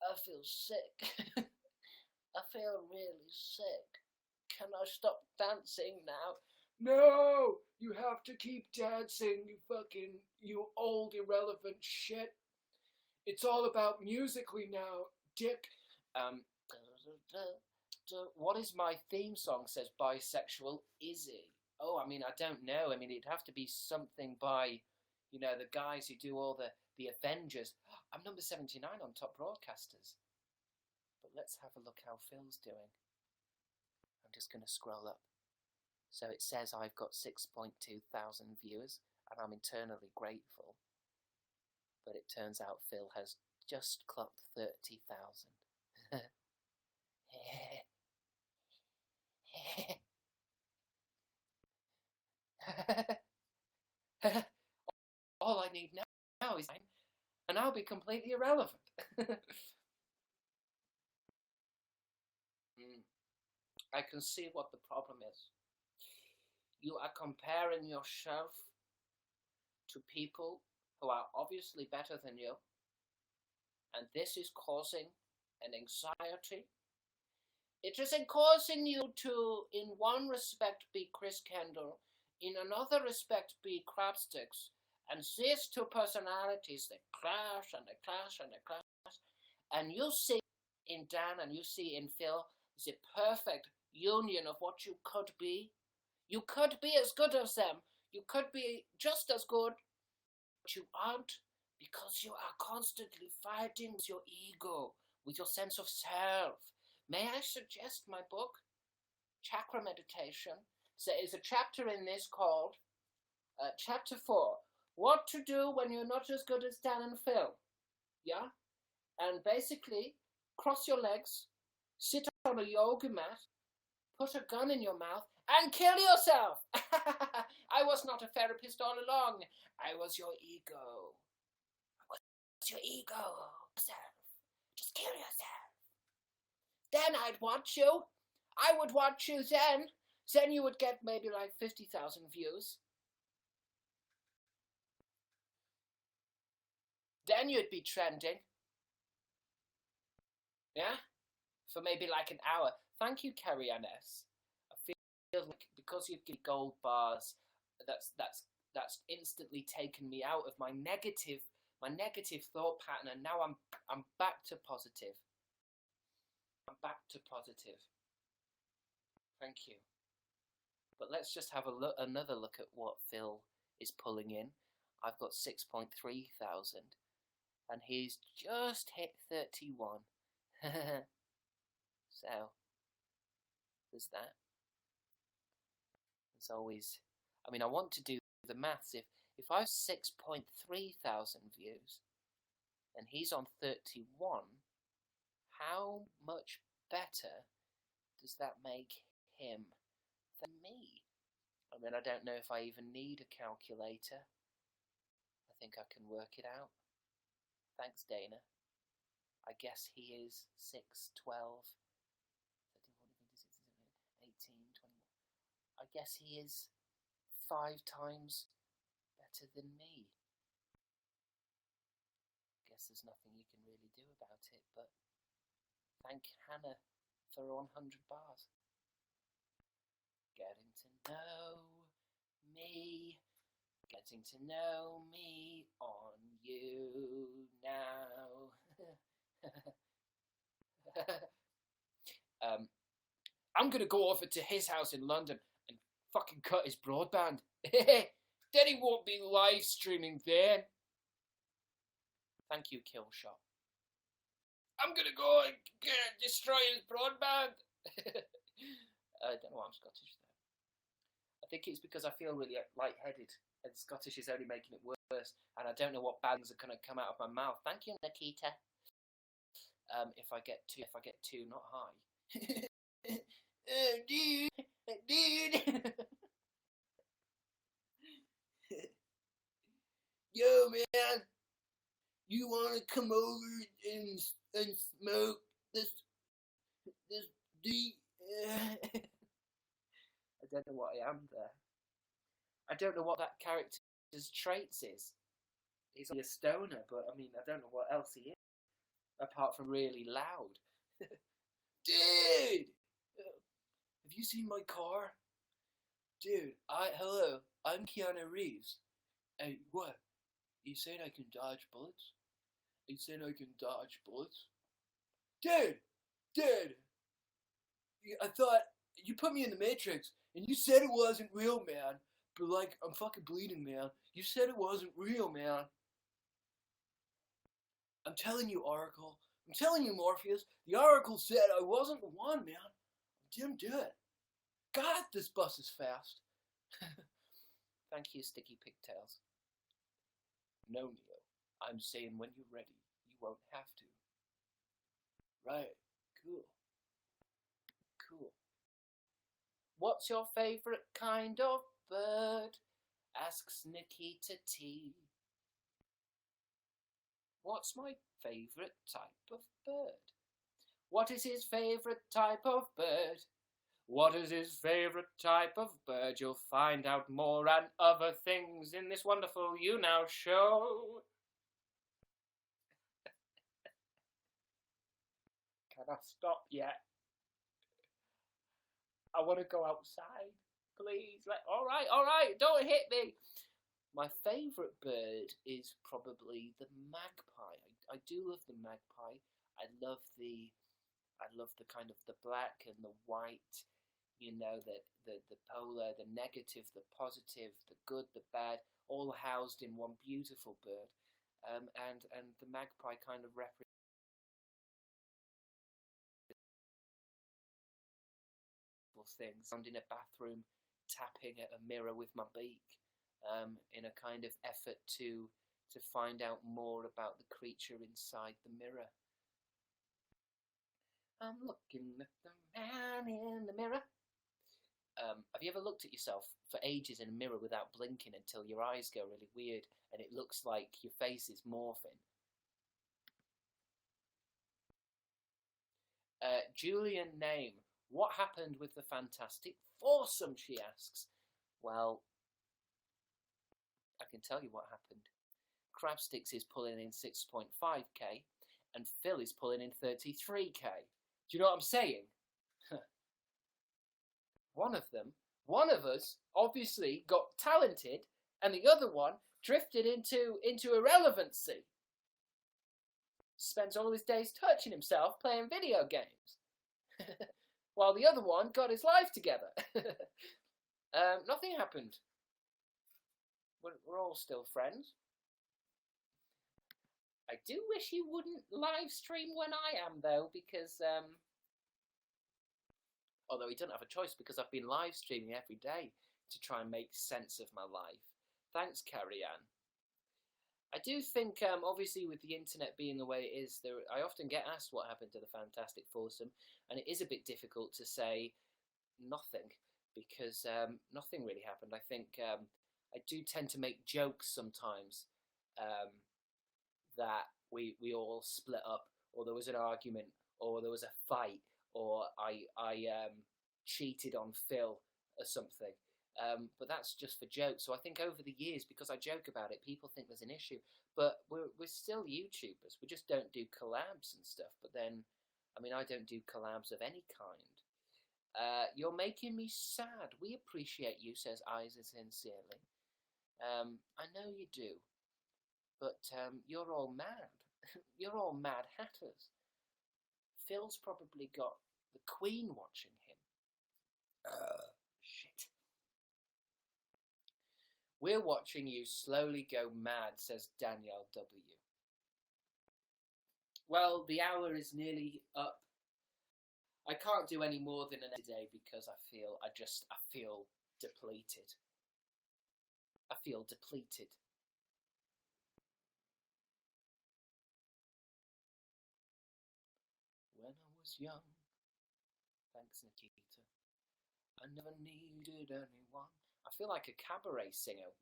I feel sick. I feel really sick. Can I stop dancing now? No! You have to keep dancing, you old irrelevant shit. It's all about Musical.ly now, dick. What is my theme song, says Bisexual Izzy. Oh, I mean, I don't know. I mean, it'd have to be something by, you know, the guys who do all the Avengers. I'm number 79 on Top Broadcasters. But let's have a look how Phil's doing. I'm just going to scroll up. So it says I've got 6.2 thousand viewers, and I'm eternally grateful. But it turns out Phil has just clocked 30,000. All I need now is time, and I'll be completely irrelevant. I can see what the problem is. You are comparing yourself to people who are obviously better than you, and this is causing an anxiety. It isn't causing you to, in one respect, be Chris Kendall, in another respect, be Crabstickz, and these two personalities, they clash and they clash and they clash, and you see in Dan and you see in Phil the perfect union of what you could be. You could be as good as them. You could be just as good, but you aren't, because you are constantly fighting with your ego, with your sense of self. May I suggest my book, Chakra Meditation? There is a chapter in this called Chapter 4, What to Do When You're Not As Good as Dan and Phil. Yeah? And basically, cross your legs, sit on a yoga mat, put a gun in your mouth, and kill yourself. I was not a therapist all along. I was your ego. It's your ego. Just kill yourself. Then I'd watch you. I would watch you then. Then you would get maybe like 50,000 views. Then you'd be trending. Yeah? For maybe like an hour. Thank you, Carrie Ann S. I feel like because you give gold bars, that's instantly taken me out of my negative thought pattern, and now I'm back to positive. I'm back to positive. Thank you. But let's just have another look at what Phil is pulling in. I've got 6.3 thousand, and he's just hit 31. So there's that. There's always, I mean, I want to do the maths. If I have 6.3 thousand views and he's on 31, how much better does that make him than me? I mean, I don't know if I even need a calculator. I think I can work it out. Thanks, Dana. I guess he is 6, 12, 13, 14, 15, 16, 17, 18, 21. I guess he is 5 times better than me. I guess there's nothing you can really do about it, but thank Hannah for 100 bars. Getting to know me. Getting to know me on YouNow. I'm gonna go over to his house in London and fucking cut his broadband. Then he won't be live streaming then. Thank you, Killshot. I'm gonna go and destroy his broadband. I don't know why I'm Scottish there. I think it's because I feel really lightheaded, and Scottish is only making it worse, and I don't know what bangs are gonna come out of my mouth. Thank you, Nikita. If I get two, not high. Dude. Yo, man, you wanna come over and smoke this D? I don't know what I am there. I don't know what that character's traits is. He's only a stoner, but I mean, I don't know what else he is, apart from really loud. Dude! Have you seen my car? Dude, hello, I'm Keanu Reeves. Hey, what? You saying I can dodge bullets? Are you saying I can dodge bullets? Dude! I thought, you put me in the Matrix, and you said it wasn't real, man. But like, I'm fucking bleeding, man. You said it wasn't real, man. I'm telling you, Oracle. I'm telling you, Morpheus. The Oracle said I wasn't the one, man. I didn't do it. God, this bus is fast. Thank you, Sticky Pigtails. No, Neo. I'm saying when you're ready, you won't have to. Right. Cool. What's your favourite kind of bird? Asks Nikita T. What's my favourite type of bird? What is his favourite type of bird? What is his favourite type of bird? You'll find out more and other things in this wonderful YouNow show. Can I stop yet? I want to go outside, please. All right, don't hit me. My favourite bird is probably the magpie. I do love the magpie. I love the kind of the black and the white, you know, the polar, the negative, the positive, the good, the bad, all housed in one beautiful bird. And the magpie kind of represents things. I'm in a bathroom tapping at a mirror with my beak, in a kind of effort to find out more about the creature inside the mirror. I'm looking at the man in the mirror. Have you ever looked at yourself for ages in a mirror without blinking until your eyes go really weird and it looks like your face is morphing? Julian Name. What happened with the Fantastic Foursome, she asks. Well, I can tell you what happened. Crabstickz is pulling in 6.5k and Phil is pulling in 33k. Do you know what I'm saying? One of us obviously got talented and the other one drifted into irrelevancy. Spends all his days touching himself playing video games. While the other one got his life together. Nothing happened. We're all still friends. I do wish you wouldn't live stream when I am, though, because, although he doesn't have a choice, because I've been live streaming every day to try and make sense of my life. Thanks, Carrie Ann. I do think, obviously, with the internet being the way it is, I often get asked what happened to the Fantastic Foursome, and it is a bit difficult to say nothing, because nothing really happened. I think I do tend to make jokes sometimes that we all split up, or there was an argument, or there was a fight, or I cheated on Phil or something. But that's just for jokes. So I think over the years, because I joke about it, people think there's an issue. But we're still YouTubers. We just don't do collabs and stuff. But then, I mean, I don't do collabs of any kind. You're making me sad. We appreciate you, says Isa sincerely. I know you do. But you're all mad. You're all mad hatters. Phil's probably got the Queen watching him. Shit. We're watching you slowly go mad, says Danielle W. Well, the hour is nearly up. I can't do any more than an day because I feel depleted. I feel depleted. When I was young, thanks Nikita, I never needed anyone. I feel like a cabaret singer,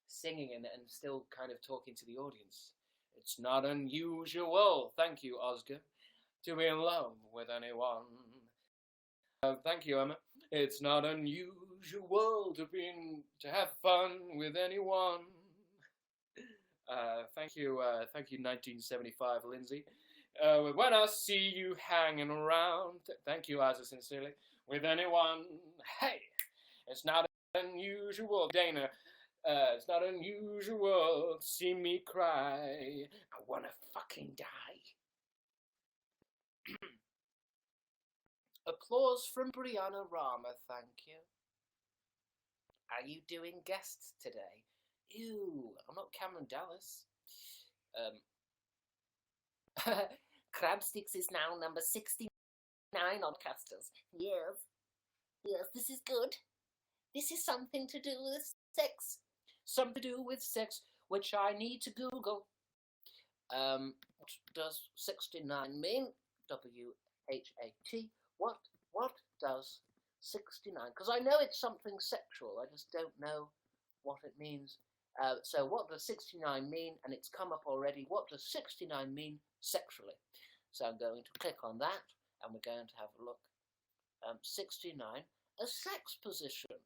singing and still kind of talking to the audience. It's not unusual, thank you Oscar, to be in love with anyone. Thank you Emma. It's not unusual to have fun with anyone. Thank you 1975 Lindsay. When I see you hanging around, thank you Asa sincerely, with anyone. Hey, it's not unusual, Dana. It's not unusual to see me cry. I wanna fucking die. Applause from Brianna Rama, thank you. Are you doing guests today? Ew, I'm not Cameron Dallas. Crabstickz is now number 69 on Casters. Yes, this is good. This is something to do with sex. Something to do with sex, which I need to Google. What does 69 mean? W-H-A-T. What does 69? Because I know it's something sexual. I just don't know what it means. So what does 69 mean? And it's come up already. What does 69 mean sexually? So I'm going to click on that, and we're going to have a look. 69, a sex position.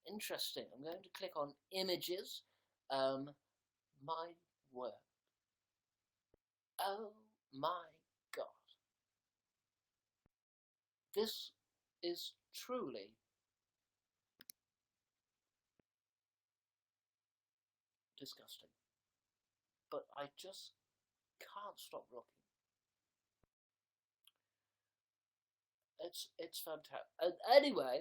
Interesting. I'm going to click on images. My word. Oh my God. This is truly disgusting. But I just can't stop looking. It's fantastic. Anyway,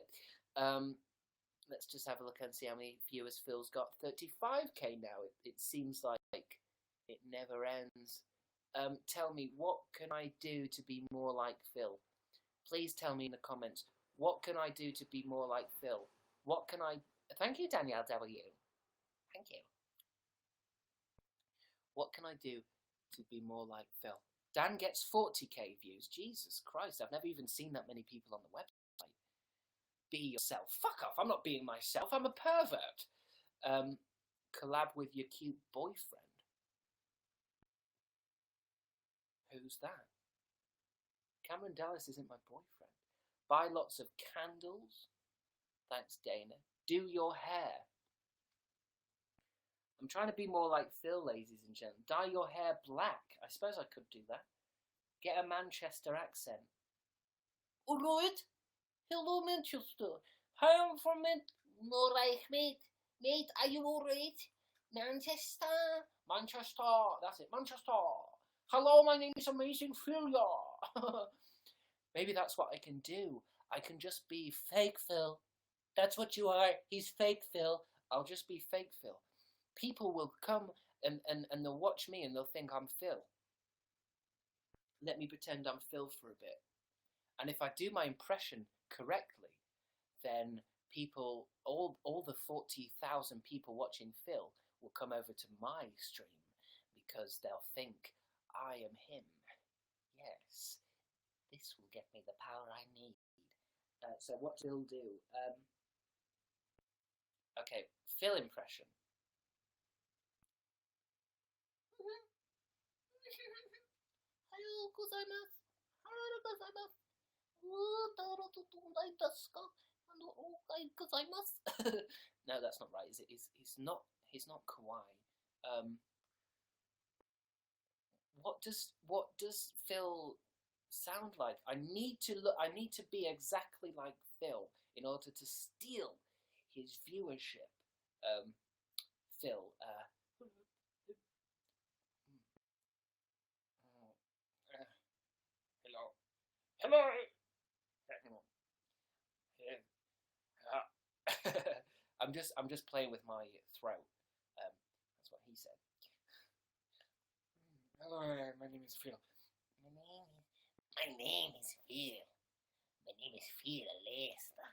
let's just have a look and see how many viewers Phil's got. 35k now. It seems like it never ends. Tell me, what can I do to be more like Phil? Please tell me in the comments. What can I do to be more like Phil? What can I... Thank you, Danielle W. Thank you. What can I do to be more like Phil? Dan gets 40k views. Jesus Christ, I've never even seen that many people on the website. Be yourself. Fuck off, I'm not being myself, I'm a pervert. Collab with your cute boyfriend. Who's that? Cameron Dallas isn't my boyfriend. Buy lots of candles. Thanks, Dana. Do your hair. I'm trying to be more like Phil, ladies and gentlemen. Dye your hair black. I suppose I could do that. Get a Manchester accent. Alright. Hello, Manchester. Hi, I'm from Alright, mate. Mate, are you alright? Manchester. Manchester. That's it, Manchester. Hello, my name is Amazing Phil. Maybe that's what I can do. I can just be fake Phil. That's what you are. He's fake Phil. I'll just be fake Phil. People will come and they'll watch me and they'll think I'm Phil. Let me pretend I'm Phil for a bit. And if I do my impression correctly, then people, all the 40,000 people watching Phil will come over to my stream because they'll think I am him. Yes, this will get me the power I need. So what Phil do? Okay, Phil impression. No, that's not right, is it? He's not kawaii. What does Phil sound like? I need to be exactly like Phil in order to steal his viewership. Phil, hello. I'm just playing with my throat. That's what he said. Hello, my name is Phil. My name is Phil. My name is Phil Lester.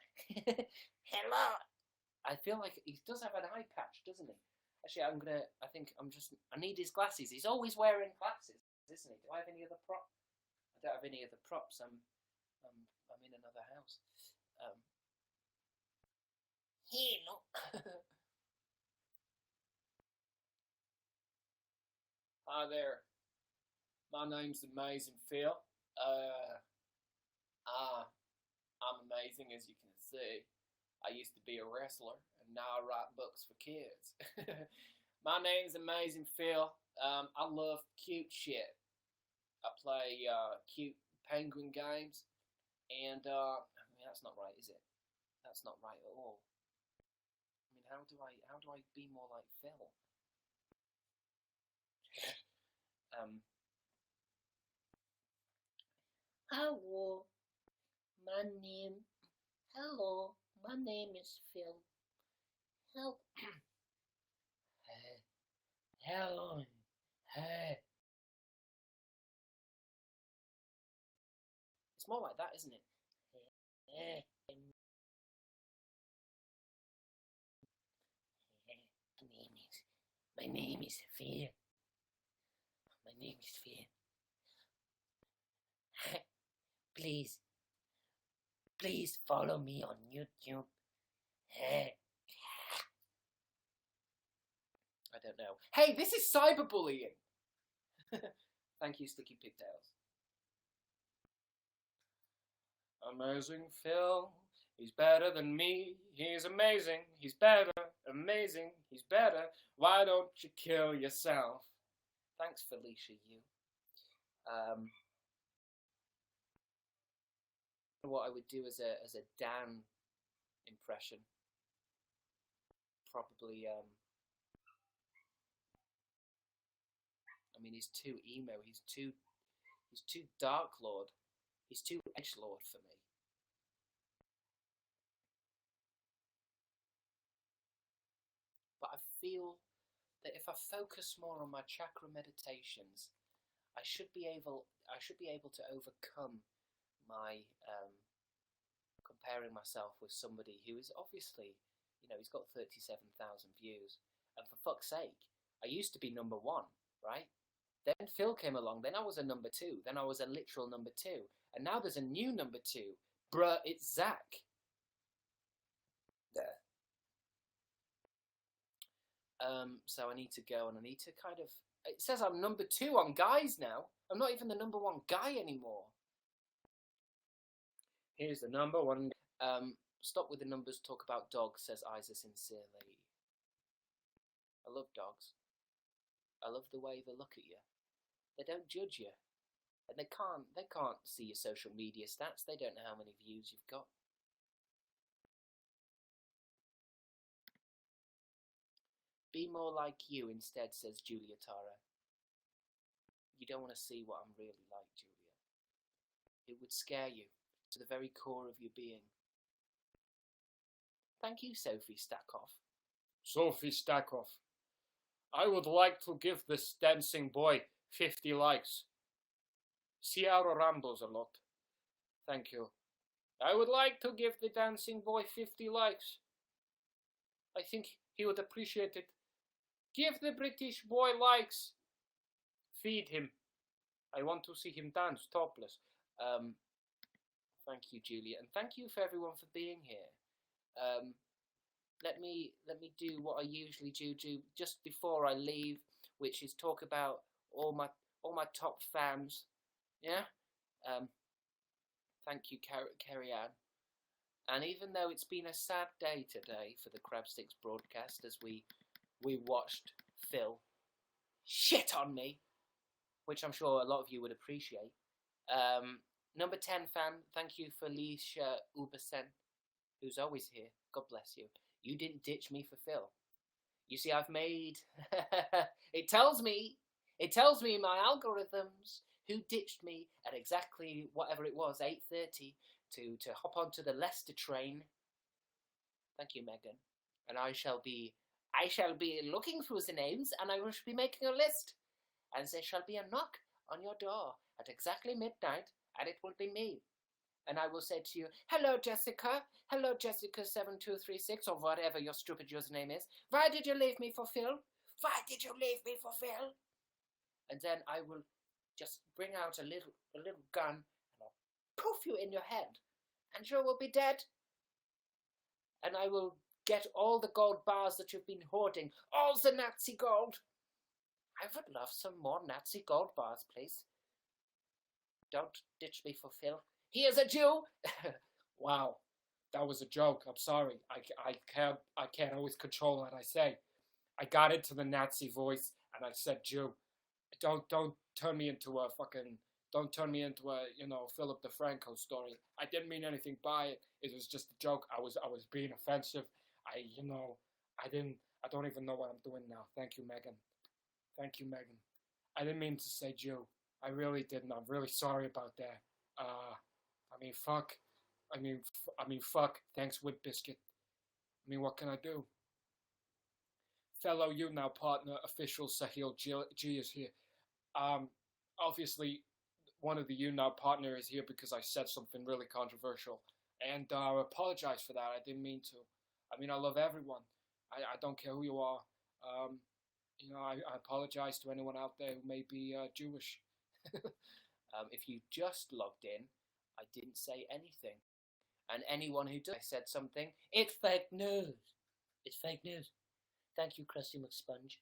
Hello. I feel like he does have an eye patch, doesn't he? Actually, I need his glasses. He's always wearing glasses, isn't he? Do I have any other prop? I don't have any other props. I'm in another house. Hello. Hi there. My name's Amazing Phil. I'm amazing, as you can see. I used to be a wrestler, and now I write books for kids. My name's Amazing Phil. I love cute shit. I play cute penguin games, and I mean, that's not right, is it? That's not right at all. I mean, how do I be more like Phil? Hello, my name is Phil. Hello. Hello. Hey. It's more like that, isn't it? My name is Phil. My name is Phil. Please follow me on YouTube. I don't know. Hey, this is cyberbullying. Thank you, Sticky Pigtails. Amazing Phil. He's better than me. He's amazing. He's better. Amazing. He's better. Why don't you kill yourself? Thanks, Felicia. You. What I would do as a Dan impression. Probably. I mean, he's too emo. He's too Dark Lord. He's too edgelord for me. But I feel that if I focus more on my chakra meditations, I should be able to overcome my comparing myself with somebody who is obviously, he's got 37,000 views, and for fuck's sake, I used to be number one, right? Then Phil came along. Then I was a number 2. Then I was a literal number 2. And now there's a new number 2. Bruh, it's Zach. There. So I need to go and I need to kind of... It says I'm number 2 on guys now. I'm not even the number 1 guy anymore. Here's the number 1. Stop with the numbers, talk about dogs, says Isa sincerely. I love dogs. I love the way they look at you. They don't judge you. And they can't see your social media stats. They don't know how many views you've got. Be more like you instead, says Julia Tara. You don't want to see what I'm really like, Julia. It would scare you to the very core of your being. Thank you, Sophie Stackoff. Sophie Stackoff. I would like to give this dancing boy 50 likes. Ciara rambles a lot. Thank you. I would like to give the dancing boy 50 likes. I think he would appreciate it. Give the British boy likes. Feed him. I want to see him dance topless. Thank you, Julia, and thank you for everyone for being here. Let me do what I usually do just before I leave, which is talk about all my top fans. Yeah. Thank you, Carrie Ann. And even though it's been a sad day today for the Crabstickz broadcast, as we watched Phil shit on me, which I'm sure a lot of you would appreciate. Number 10 fan, thank you for Leisha Ubersen, who's always here. God bless you. You didn't ditch me for Phil. You see, I've made... It tells me in my algorithms who ditched me at exactly whatever it was, 8:30, to hop onto the Leicester train. Thank you, Megan. And I shall be looking through the names, and I will be making a list. And there shall be a knock on your door at exactly midnight, and it will be me. And I will say to you, hello, Jessica. Hello, Jessica7236, or whatever your stupid username is. Why did you leave me for Phil? Why did you leave me for Phil? And then I will just bring out a little gun, and I'll poof you in your head, and you will be dead. And I will get all the gold bars that you've been hoarding, all the Nazi gold. I would love some more Nazi gold bars, please. Don't ditch me for Phil. He is a Jew. Wow, that was a joke. I'm sorry. I can't always control what I say. I got into the Nazi voice and I said Jew. Don't turn me into a Philip DeFranco story. I didn't mean anything by it. It was just a joke. I was being offensive. I don't even know what I'm doing now. Thank you, Megan. Thank you, Megan. I didn't mean to say Jew. I really didn't. I'm really sorry about that. Fuck. Thanks, Whip Biscuit. What can I do? Fellow YouNow partner, official Sahil G is here. Obviously, one of the YouNow partner is here because I said something really controversial. And I apologize for that. I didn't mean to. I love everyone. I don't care who you are. I apologize to anyone out there who may be Jewish. If you just logged in, I didn't say anything. And anyone who does, I said something, it's fake news. It's fake news. Thank you, Krusty McSponge.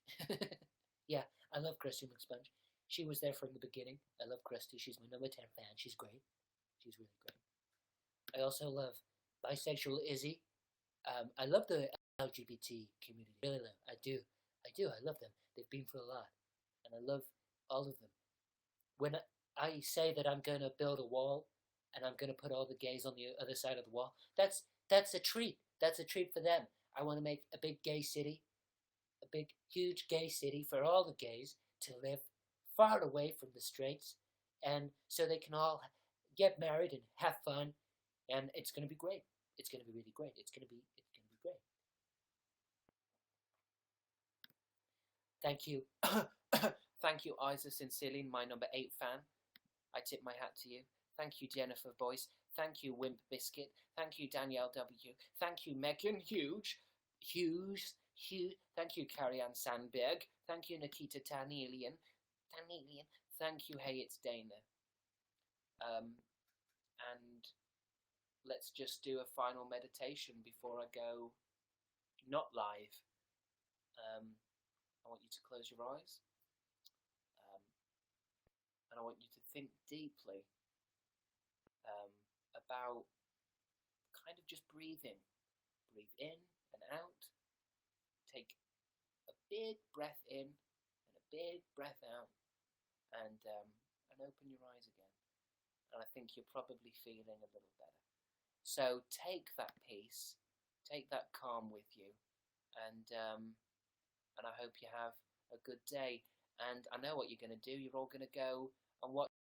Yeah, I love Krusty McSponge. She was there from the beginning. I love Krusty. She's my number 10 fan. She's great. She's really great. I also love Bisexual Izzy. I love the LGBT community. Really love. I do. I love them. They've been through a lot. And I love all of them. When I say that I'm going to build a wall and I'm going to put all the gays on the other side of the wall, that's a treat. That's a treat for them. I want to make a big gay city, a big, huge gay city for all the gays to live far away from the straights, and so they can all get married and have fun, and it's going to be great. It's going to be really great. It's going to be great. Thank you. Thank you, Isa, sincerely, my number 8 fan. I tip my hat to you. Thank you, Jennifer Boyce. Thank you, Wimp Biscuit. Thank you, Danielle W. Thank you, Megan Hughes. Thank you, Carrie Ann Sandberg. Thank you, Nikita Tanelian. an alien. Thank you, hey, it's Dana. And let's just do a final meditation before I go not live. I want you to close your eyes. And I want you to think deeply about kind of just breathing. Breathe in and out. Take a big breath in and a big breath out, and open your eyes again. And I think you're probably feeling a little better. So take that peace, take that calm with you, and I hope you have a good day. And I know what you're going to do. You're all going to go and watch